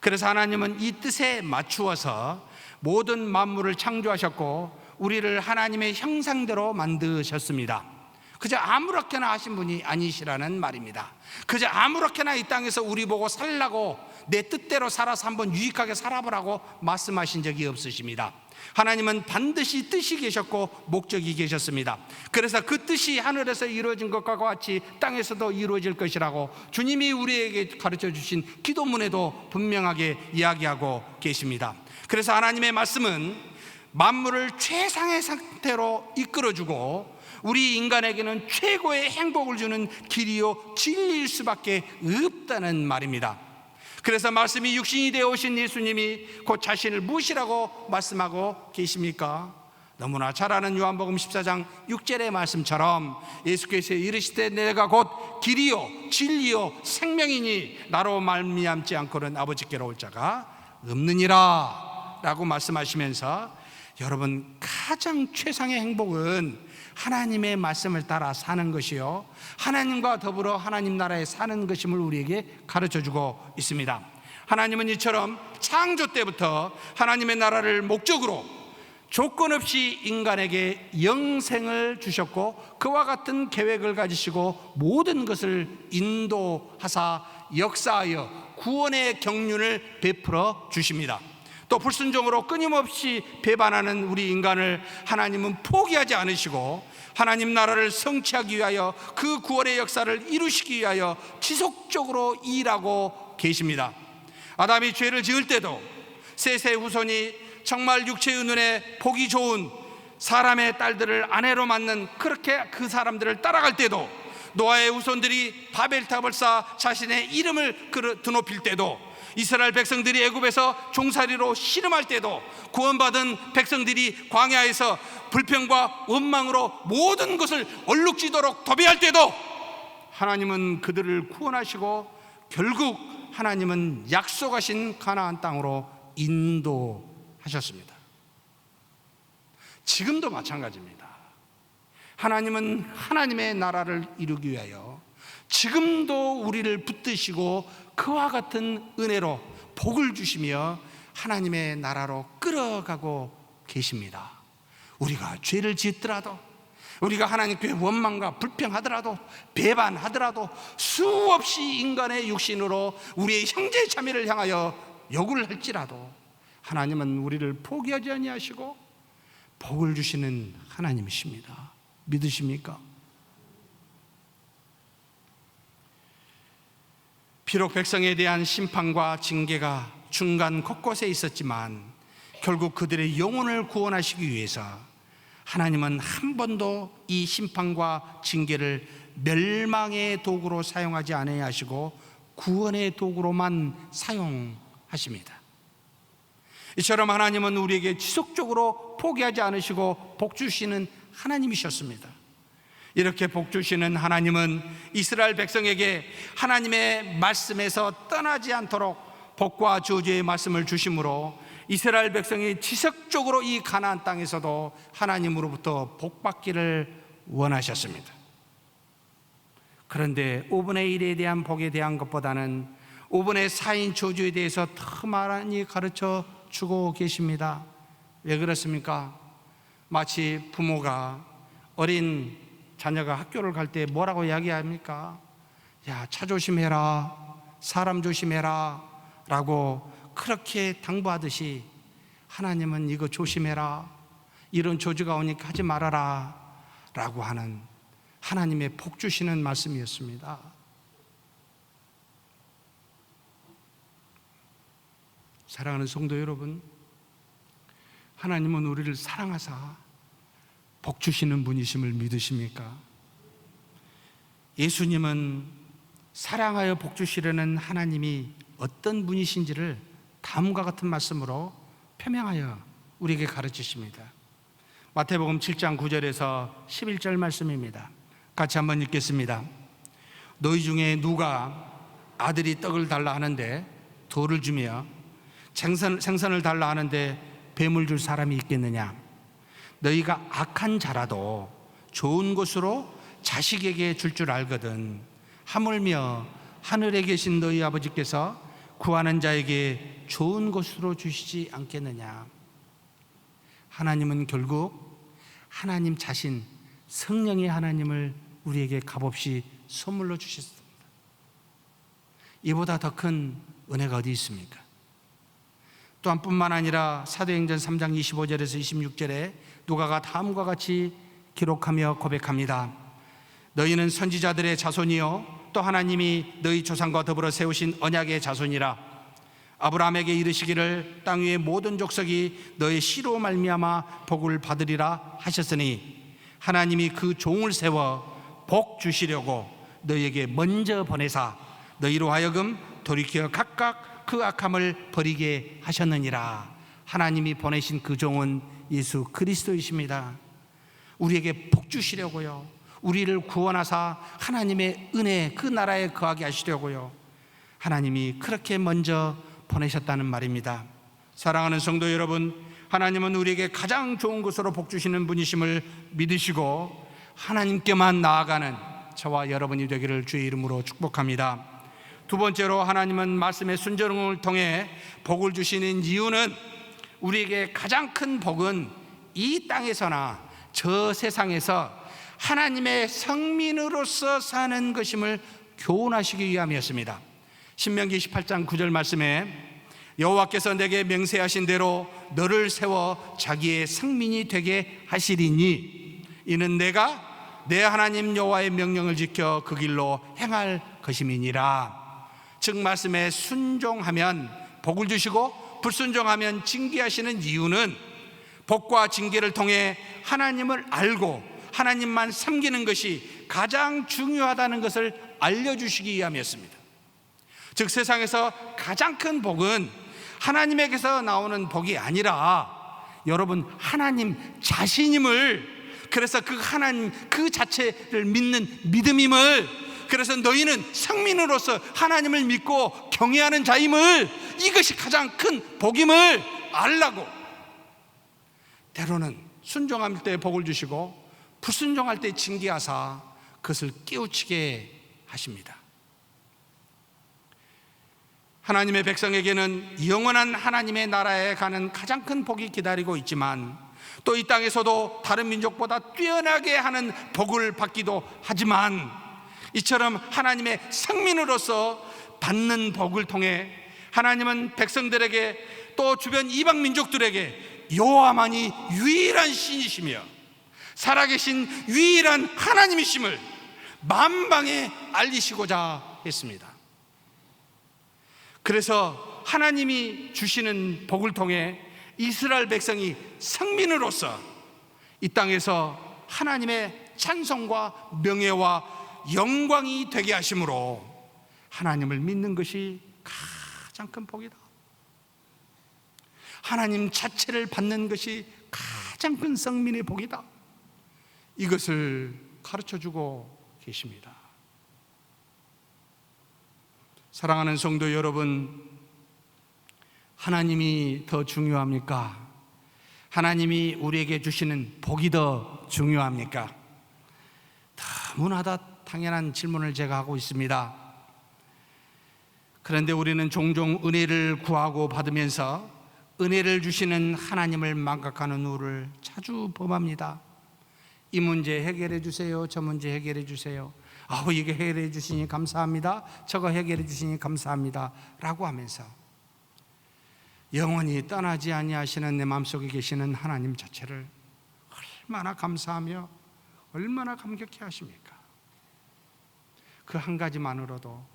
그래서 하나님은 이 뜻에 맞추어서 모든 만물을 창조하셨고 우리를 하나님의 형상대로 만드셨습니다. 그저 아무렇게나 하신 분이 아니시라는 말입니다. 그저 아무렇게나 이 땅에서 우리 보고 살라고 내 뜻대로 살아서 한번 유익하게 살아보라고 말씀하신 적이 없으십니다. 하나님은 반드시 뜻이 계셨고 목적이 계셨습니다. 그래서 그 뜻이 하늘에서 이루어진 것과 같이 땅에서도 이루어질 것이라고 주님이 우리에게 가르쳐 주신 기도문에도 분명하게 이야기하고 계십니다. 그래서 하나님의 말씀은 만물을 최상의 상태로 이끌어주고 우리 인간에게는 최고의 행복을 주는 길이요 진리일 수밖에 없다는 말입니다. 그래서 말씀이 육신이 되어 오신 예수님이 곧 자신을 무엇이라고 말씀하고 계십니까? 너무나 잘 아는 요한복음 14장 6절의 말씀처럼 예수께서 이르시되 내가 곧 길이요 진리요 생명이니 나로 말미암지 않고는 아버지께로 올 자가 없느니라 라고 말씀하시면서 여러분, 가장 최상의 행복은 하나님의 말씀을 따라 사는 것이요 하나님과 더불어 하나님 나라에 사는 것임을 우리에게 가르쳐주고 있습니다. 하나님은 이처럼 창조 때부터 하나님의 나라를 목적으로 조건 없이 인간에게 영생을 주셨고 그와 같은 계획을 가지시고 모든 것을 인도하사 역사하여 구원의 경륜을 베풀어 주십니다. 또 불순종으로 끊임없이 배반하는 우리 인간을 하나님은 포기하지 않으시고 하나님 나라를 성취하기 위하여 그 구원의 역사를 이루시기 위하여 지속적으로 일하고 계십니다. 아담이 죄를 지을 때도 셋의 후손이 정말 육체의 눈에 보기 좋은 사람의 딸들을 아내로 맞는 그렇게 그 사람들을 따라갈 때도 노아의 후손들이 바벨탑을 쌓아 자신의 이름을 드높일 때도 이스라엘 백성들이 애굽에서 종살이로 씨름할 때도 구원받은 백성들이 광야에서 불평과 원망으로 모든 것을 얼룩지도록 도배할 때도 하나님은 그들을 구원하시고 결국 하나님은 약속하신 가나안 땅으로 인도하셨습니다. 지금도 마찬가지입니다. 하나님은 하나님의 나라를 이루기 위하여 지금도 우리를 붙드시고 그와 같은 은혜로 복을 주시며 하나님의 나라로 끌어가고 계십니다. 우리가 죄를 짓더라도, 우리가 하나님께 원망과 불평하더라도, 배반하더라도, 수없이 인간의 육신으로 우리의 형제 자매를 향하여 욕을 할지라도 하나님은 우리를 포기하지 아니하시고 복을 주시는 하나님이십니다. 믿으십니까? 비록 백성에 대한 심판과 징계가 중간 곳곳에 있었지만 결국 그들의 영혼을 구원하시기 위해서 하나님은 한 번도 이 심판과 징계를 멸망의 도구로 사용하지 아니하시고 구원의 도구로만 사용하십니다. 이처럼 하나님은 우리에게 지속적으로 포기하지 않으시고 복 주시는 하나님이셨습니다. 이렇게 복 주시는 하나님은 이스라엘 백성에게 하나님의 말씀에서 떠나지 않도록 복과 저주의 말씀을 주심으로 이스라엘 백성이 지속적으로 이 가나안 땅에서도 하나님으로부터 복받기를 원하셨습니다. 그런데 5분의 1에 대한 복에 대한 것보다는 5분의 4인 저주에 대해서 더 많이 가르쳐 주고 계십니다. 왜 그렇습니까? 마치 부모가 어린 자녀가 학교를 갈 때 뭐라고 이야기합니까? 야, 차 조심해라, 사람 조심해라 라고 그렇게 당부하듯이 하나님은 이거 조심해라, 이런 저주가 오니까 하지 말아라 라고 하는 하나님의 복 주시는 말씀이었습니다. 사랑하는 성도 여러분, 하나님은 우리를 사랑하사 복 주시는 분이심을 믿으십니까? 예수님은 사랑하여 복 주시려는 하나님이 어떤 분이신지를 다음과 같은 말씀으로 표명하여 우리에게 가르치십니다. 마태복음 7장 9절에서 11절 말씀입니다. 같이 한번 읽겠습니다. 너희 중에 누가 아들이 떡을 달라 하는데 돌을 주며 생선을 달라 하는데 뱀을 줄 사람이 있겠느냐? 너희가 악한 자라도 좋은 것으로 자식에게 줄 줄 알거든 하물며 하늘에 계신 너희 아버지께서 구하는 자에게 좋은 것으로 주시지 않겠느냐? 하나님은 결국 하나님 자신, 성령의 하나님을 우리에게 값없이 선물로 주셨습니다. 이보다 더 큰 은혜가 어디 있습니까? 또한 뿐만 아니라 사도행전 3장 25절에서 26절에 누가가 다음과 같이 기록하며 고백합니다. 너희는 선지자들의 자손이요 또 하나님이 너희 조상과 더불어 세우신 언약의 자손이라. 아브라함에게 이르시기를 땅 위의 모든 족속이 너의 씨로 말미암아 복을 받으리라 하셨으니 하나님이 그 종을 세워 복 주시려고 너희에게 먼저 보내사 너희로 하여금 돌이켜 각각 그 악함을 버리게 하셨느니라. 하나님이 보내신 그 종은 예수 그리스도이십니다. 우리에게 복 주시려고요, 우리를 구원하사 하나님의 은혜 그 나라에 거하게 하시려고요, 하나님이 그렇게 먼저 보내셨다는 말입니다. 사랑하는 성도 여러분, 하나님은 우리에게 가장 좋은 것으로 복 주시는 분이심을 믿으시고 하나님께만 나아가는 저와 여러분이 되기를 주의 이름으로 축복합니다. 두 번째로, 하나님은 말씀의 순종을 통해 복을 주시는 이유는 우리에게 가장 큰 복은 이 땅에서나 저 세상에서 하나님의 성민으로서 사는 것임을 교훈하시기 위함이었습니다. 신명기 18장 9절 말씀에 여호와께서 내게 맹세하신 대로 너를 세워 자기의 성민이 되게 하시리니 이는 내가 내 하나님 여호와의 명령을 지켜 그 길로 행할 것임이니라. 즉 말씀에 순종하면 복을 주시고 불순종하면 징계하시는 이유는 복과 징계를 통해 하나님을 알고 하나님만 섬기는 것이 가장 중요하다는 것을 알려주시기 위함이었습니다. 즉 세상에서 가장 큰 복은 하나님에게서 나오는 복이 아니라 여러분 하나님 자신임을, 그래서 그 하나님 그 자체를 믿는 믿음임을, 그래서 너희는 성민으로서 하나님을 믿고 경외하는 자임을, 이것이 가장 큰 복임을 알라고 때로는 순종할 때 복을 주시고 불순종할 때 징계하사 그것을 깨우치게 하십니다. 하나님의 백성에게는 영원한 하나님의 나라에 가는 가장 큰 복이 기다리고 있지만 또 이 땅에서도 다른 민족보다 뛰어나게 하는 복을 받기도 하지만, 이처럼 하나님의 성민으로서 받는 복을 통해 하나님은 백성들에게 또 주변 이방 민족들에게 여호와만이 유일한 신이시며 살아계신 유일한 하나님이심을 만방에 알리시고자 했습니다. 그래서 하나님이 주시는 복을 통해 이스라엘 백성이 성민으로서 이 땅에서 하나님의 찬송과 명예와 영광이 되게 하심으로 하나님을 믿는 것이 가장 큰 복이다. 하나님 자체를 받는 것이 가장 큰 성민의 복이다. 이것을 가르쳐주고 계십니다. 사랑하는 성도 여러분, 하나님이 더 중요합니까? 하나님이 우리에게 주시는 복이 더 중요합니까? 너무나도 당연한 질문을 제가 하고 있습니다. 그런데 우리는 종종 은혜를 구하고 받으면서 은혜를 주시는 하나님을 망각하는 우를 자주 범합니다. 이 문제 해결해 주세요, 저 문제 해결해 주세요, 이게 해결해 주시니 감사합니다, 저거 해결해 주시니 감사합니다 라고 하면서 영원히 떠나지 아니하시는 내 마음속에 계시는 하나님 자체를 얼마나 감사하며 얼마나 감격해 하십니까? 그 한 가지만으로도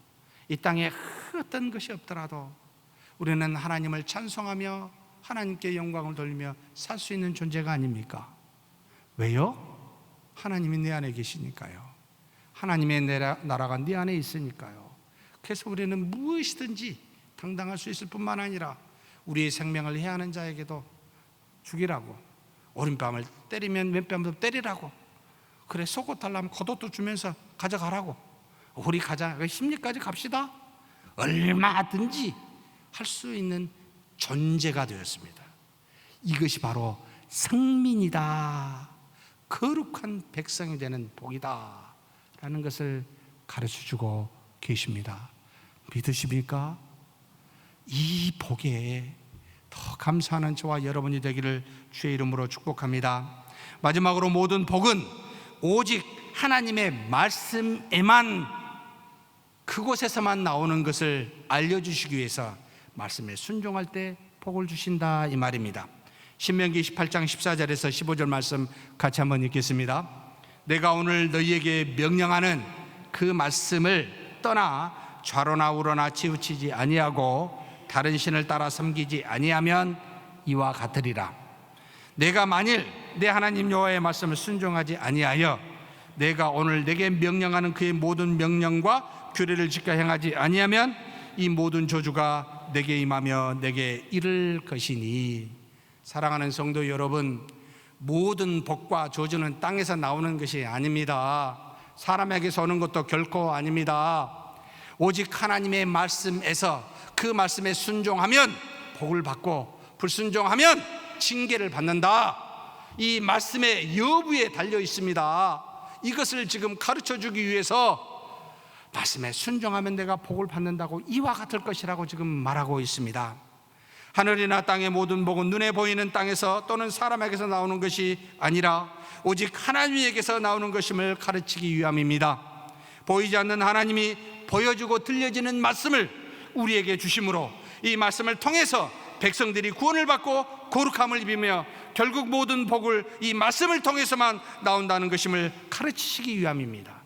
이 땅에 어떤 것이 없더라도 우리는 하나님을 찬송하며 하나님께 영광을 돌리며 살 수 있는 존재가 아닙니까? 왜요? 하나님이 내 안에 계시니까요. 하나님의 나라가 내 안에 있으니까요. 그래서 우리는 무엇이든지 당당할 수 있을 뿐만 아니라 우리의 생명을 해하는 자에게도 죽이라고, 오른뺨을 때리면 왼뺨도 때리라고, 그래 속옷 달라면 겉옷도 주면서 가져가라고, 우리 가자, 심리까지 갑시다, 얼마든지 할 수 있는 존재가 되었습니다. 이것이 바로 성민이다, 거룩한 백성이 되는 복이다 라는 것을 가르쳐주고 계십니다. 믿으십니까? 이 복에 더 감사하는 저와 여러분이 되기를 주의 이름으로 축복합니다. 마지막으로 모든 복은 오직 하나님의 말씀에만, 그곳에서만 나오는 것을 알려주시기 위해서 말씀에 순종할 때 복을 주신다 이 말입니다. 신명기 18장 14절에서 15절 말씀 같이 한번 읽겠습니다. 내가 오늘 너희에게 명령하는 그 말씀을 떠나 좌로나 우로나 치우치지 아니하고 다른 신을 따라 섬기지 아니하면 이와 같으리라. 내가 만일 내 하나님 여호와의 말씀을 순종하지 아니하여 내가 오늘 내게 명령하는 그의 모든 명령과 규례를 지켜 행하지 아니하면 이 모든 저주가 내게 임하며 내게 이를 것이니. 사랑하는 성도 여러분, 모든 복과 저주는 땅에서 나오는 것이 아닙니다. 사람에게서 오는 것도 결코 아닙니다. 오직 하나님의 말씀에서 그 말씀에 순종하면 복을 받고 불순종하면 징계를 받는다. 이 말씀의 여부에 달려 있습니다. 이것을 지금 가르쳐주기 위해서 말씀에 순종하면 내가 복을 받는다고 이와 같을 것이라고 지금 말하고 있습니다. 하늘이나 땅의 모든 복은 눈에 보이는 땅에서 또는 사람에게서 나오는 것이 아니라 오직 하나님에게서 나오는 것임을 가르치기 위함입니다. 보이지 않는 하나님이 보여주고 들려지는 말씀을 우리에게 주심으로 이 말씀을 통해서 백성들이 구원을 받고 거룩함을 입으며 결국 모든 복을 이 말씀을 통해서만 나온다는 것임을 가르치시기 위함입니다.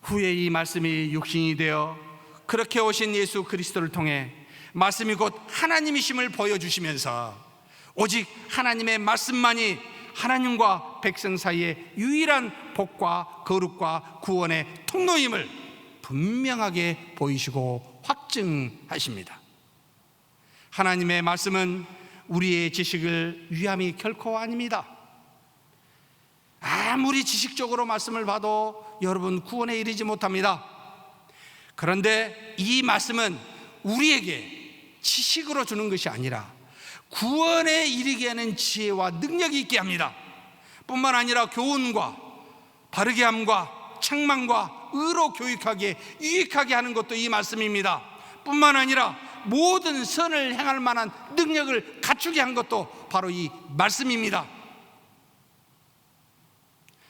후에 이 말씀이 육신이 되어 그렇게 오신 예수 그리스도를 통해 말씀이 곧 하나님이심을 보여주시면서 오직 하나님의 말씀만이 하나님과 백성 사이의 유일한 복과 거룩과 구원의 통로임을 분명하게 보이시고 확증하십니다. 하나님의 말씀은 우리의 지식을 위함이 결코 아닙니다. 아무리 지식적으로 말씀을 봐도 여러분 구원에 이르지 못합니다. 그런데 이 말씀은 우리에게 지식으로 주는 것이 아니라 구원에 이르게 하는 지혜와 능력이 있게 합니다. 뿐만 아니라 교훈과 바르게 함과 책망과 의로 교육하게 유익하게 하는 것도 이 말씀입니다. 뿐만 아니라 모든 선을 행할 만한 능력을 갖추게 한 것도 바로 이 말씀입니다.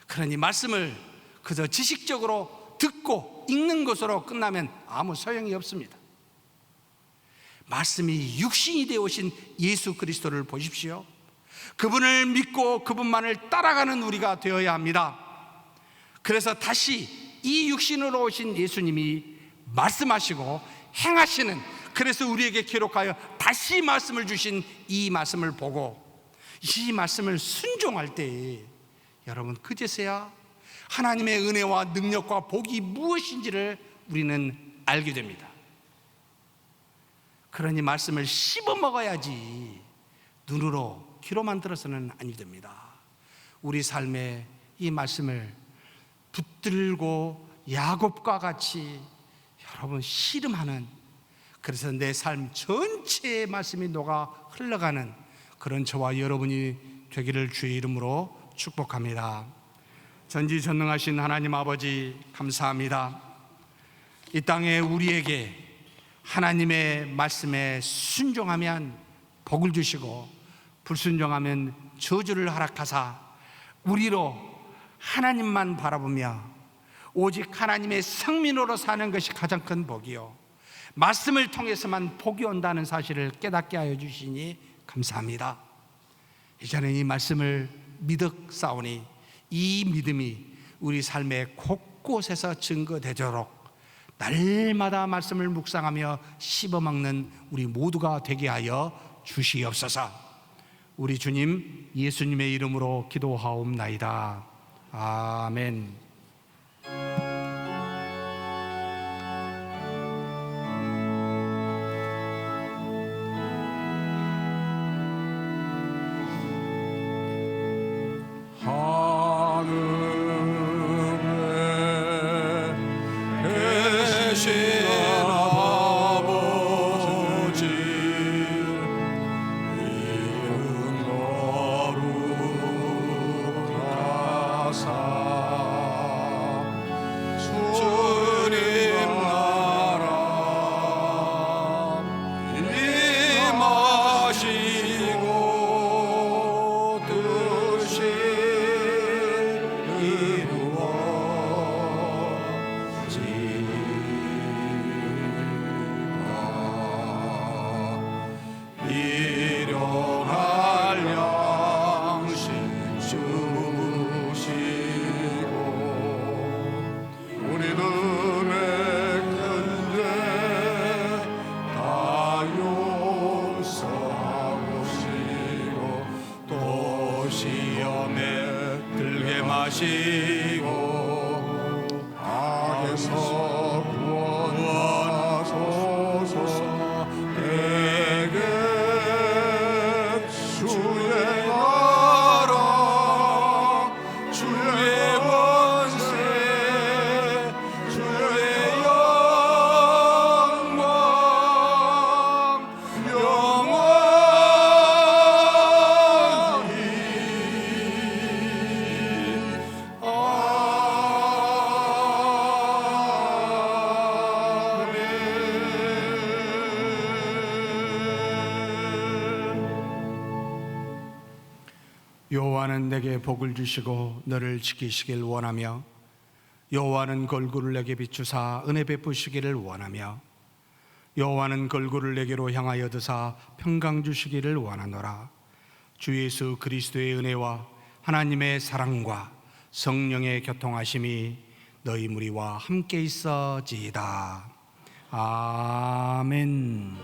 그러니 말씀을 그저 지식적으로 듣고 읽는 것으로 끝나면 아무 소용이 없습니다. 말씀이 육신이 되어 오신 예수 그리스도를 보십시오. 그분을 믿고 그분만을 따라가는 우리가 되어야 합니다. 그래서 다시 이 육신으로 오신 예수님이 말씀하시고 행하시는, 그래서 우리에게 기록하여 다시 말씀을 주신 이 말씀을 보고 이 말씀을 순종할 때 여러분, 그제서야 하나님의 은혜와 능력과 복이 무엇인지를 우리는 알게 됩니다. 그러니 말씀을 씹어 먹어야지 눈으로 귀로만 들어서는 아니 됩니다. 우리 삶에 이 말씀을 붙들고 야곱과 같이 여러분 씨름하는, 그래서 내 삶 전체의 말씀이 녹아 흘러가는 그런 저와 여러분이 되기를 주의 이름으로 축복합니다. 전지전능하신 하나님 아버지, 감사합니다. 이 땅에 우리에게 하나님의 말씀에 순종하면 복을 주시고 불순종하면 저주를 허락하사 우리로 하나님만 바라보며 오직 하나님의 성민으로 사는 것이 가장 큰 복이요, 말씀을 통해서만 복이 온다는 사실을 깨닫게 하여 주시니 감사합니다. 이제는 이 말씀을 믿었사오니 이 믿음이 우리 삶의 곳곳에서 증거되도록 날마다 말씀을 묵상하며 씹어먹는 우리 모두가 되게 하여 주시옵소서. 우리 주님 예수님의 이름으로 기도하옵나이다. 아멘. 시험에 들게 마시고 악에서 구원하소서. 내게 주행하라. 주의 권세, 주의 영광 여호와는 내게 복을 주시고 너를 지키시길 원하며 여호와는 걸그를 내게 비추사 은혜 베푸시기를 원하며 여호와는 걸그를 내게로 향하여 드사 평강 주시기를 원하노라. 주 예수 그리스도의 은혜와 하나님의 사랑과 성령의 교통하심이 너희 무리와 함께 있어지이다. 아멘.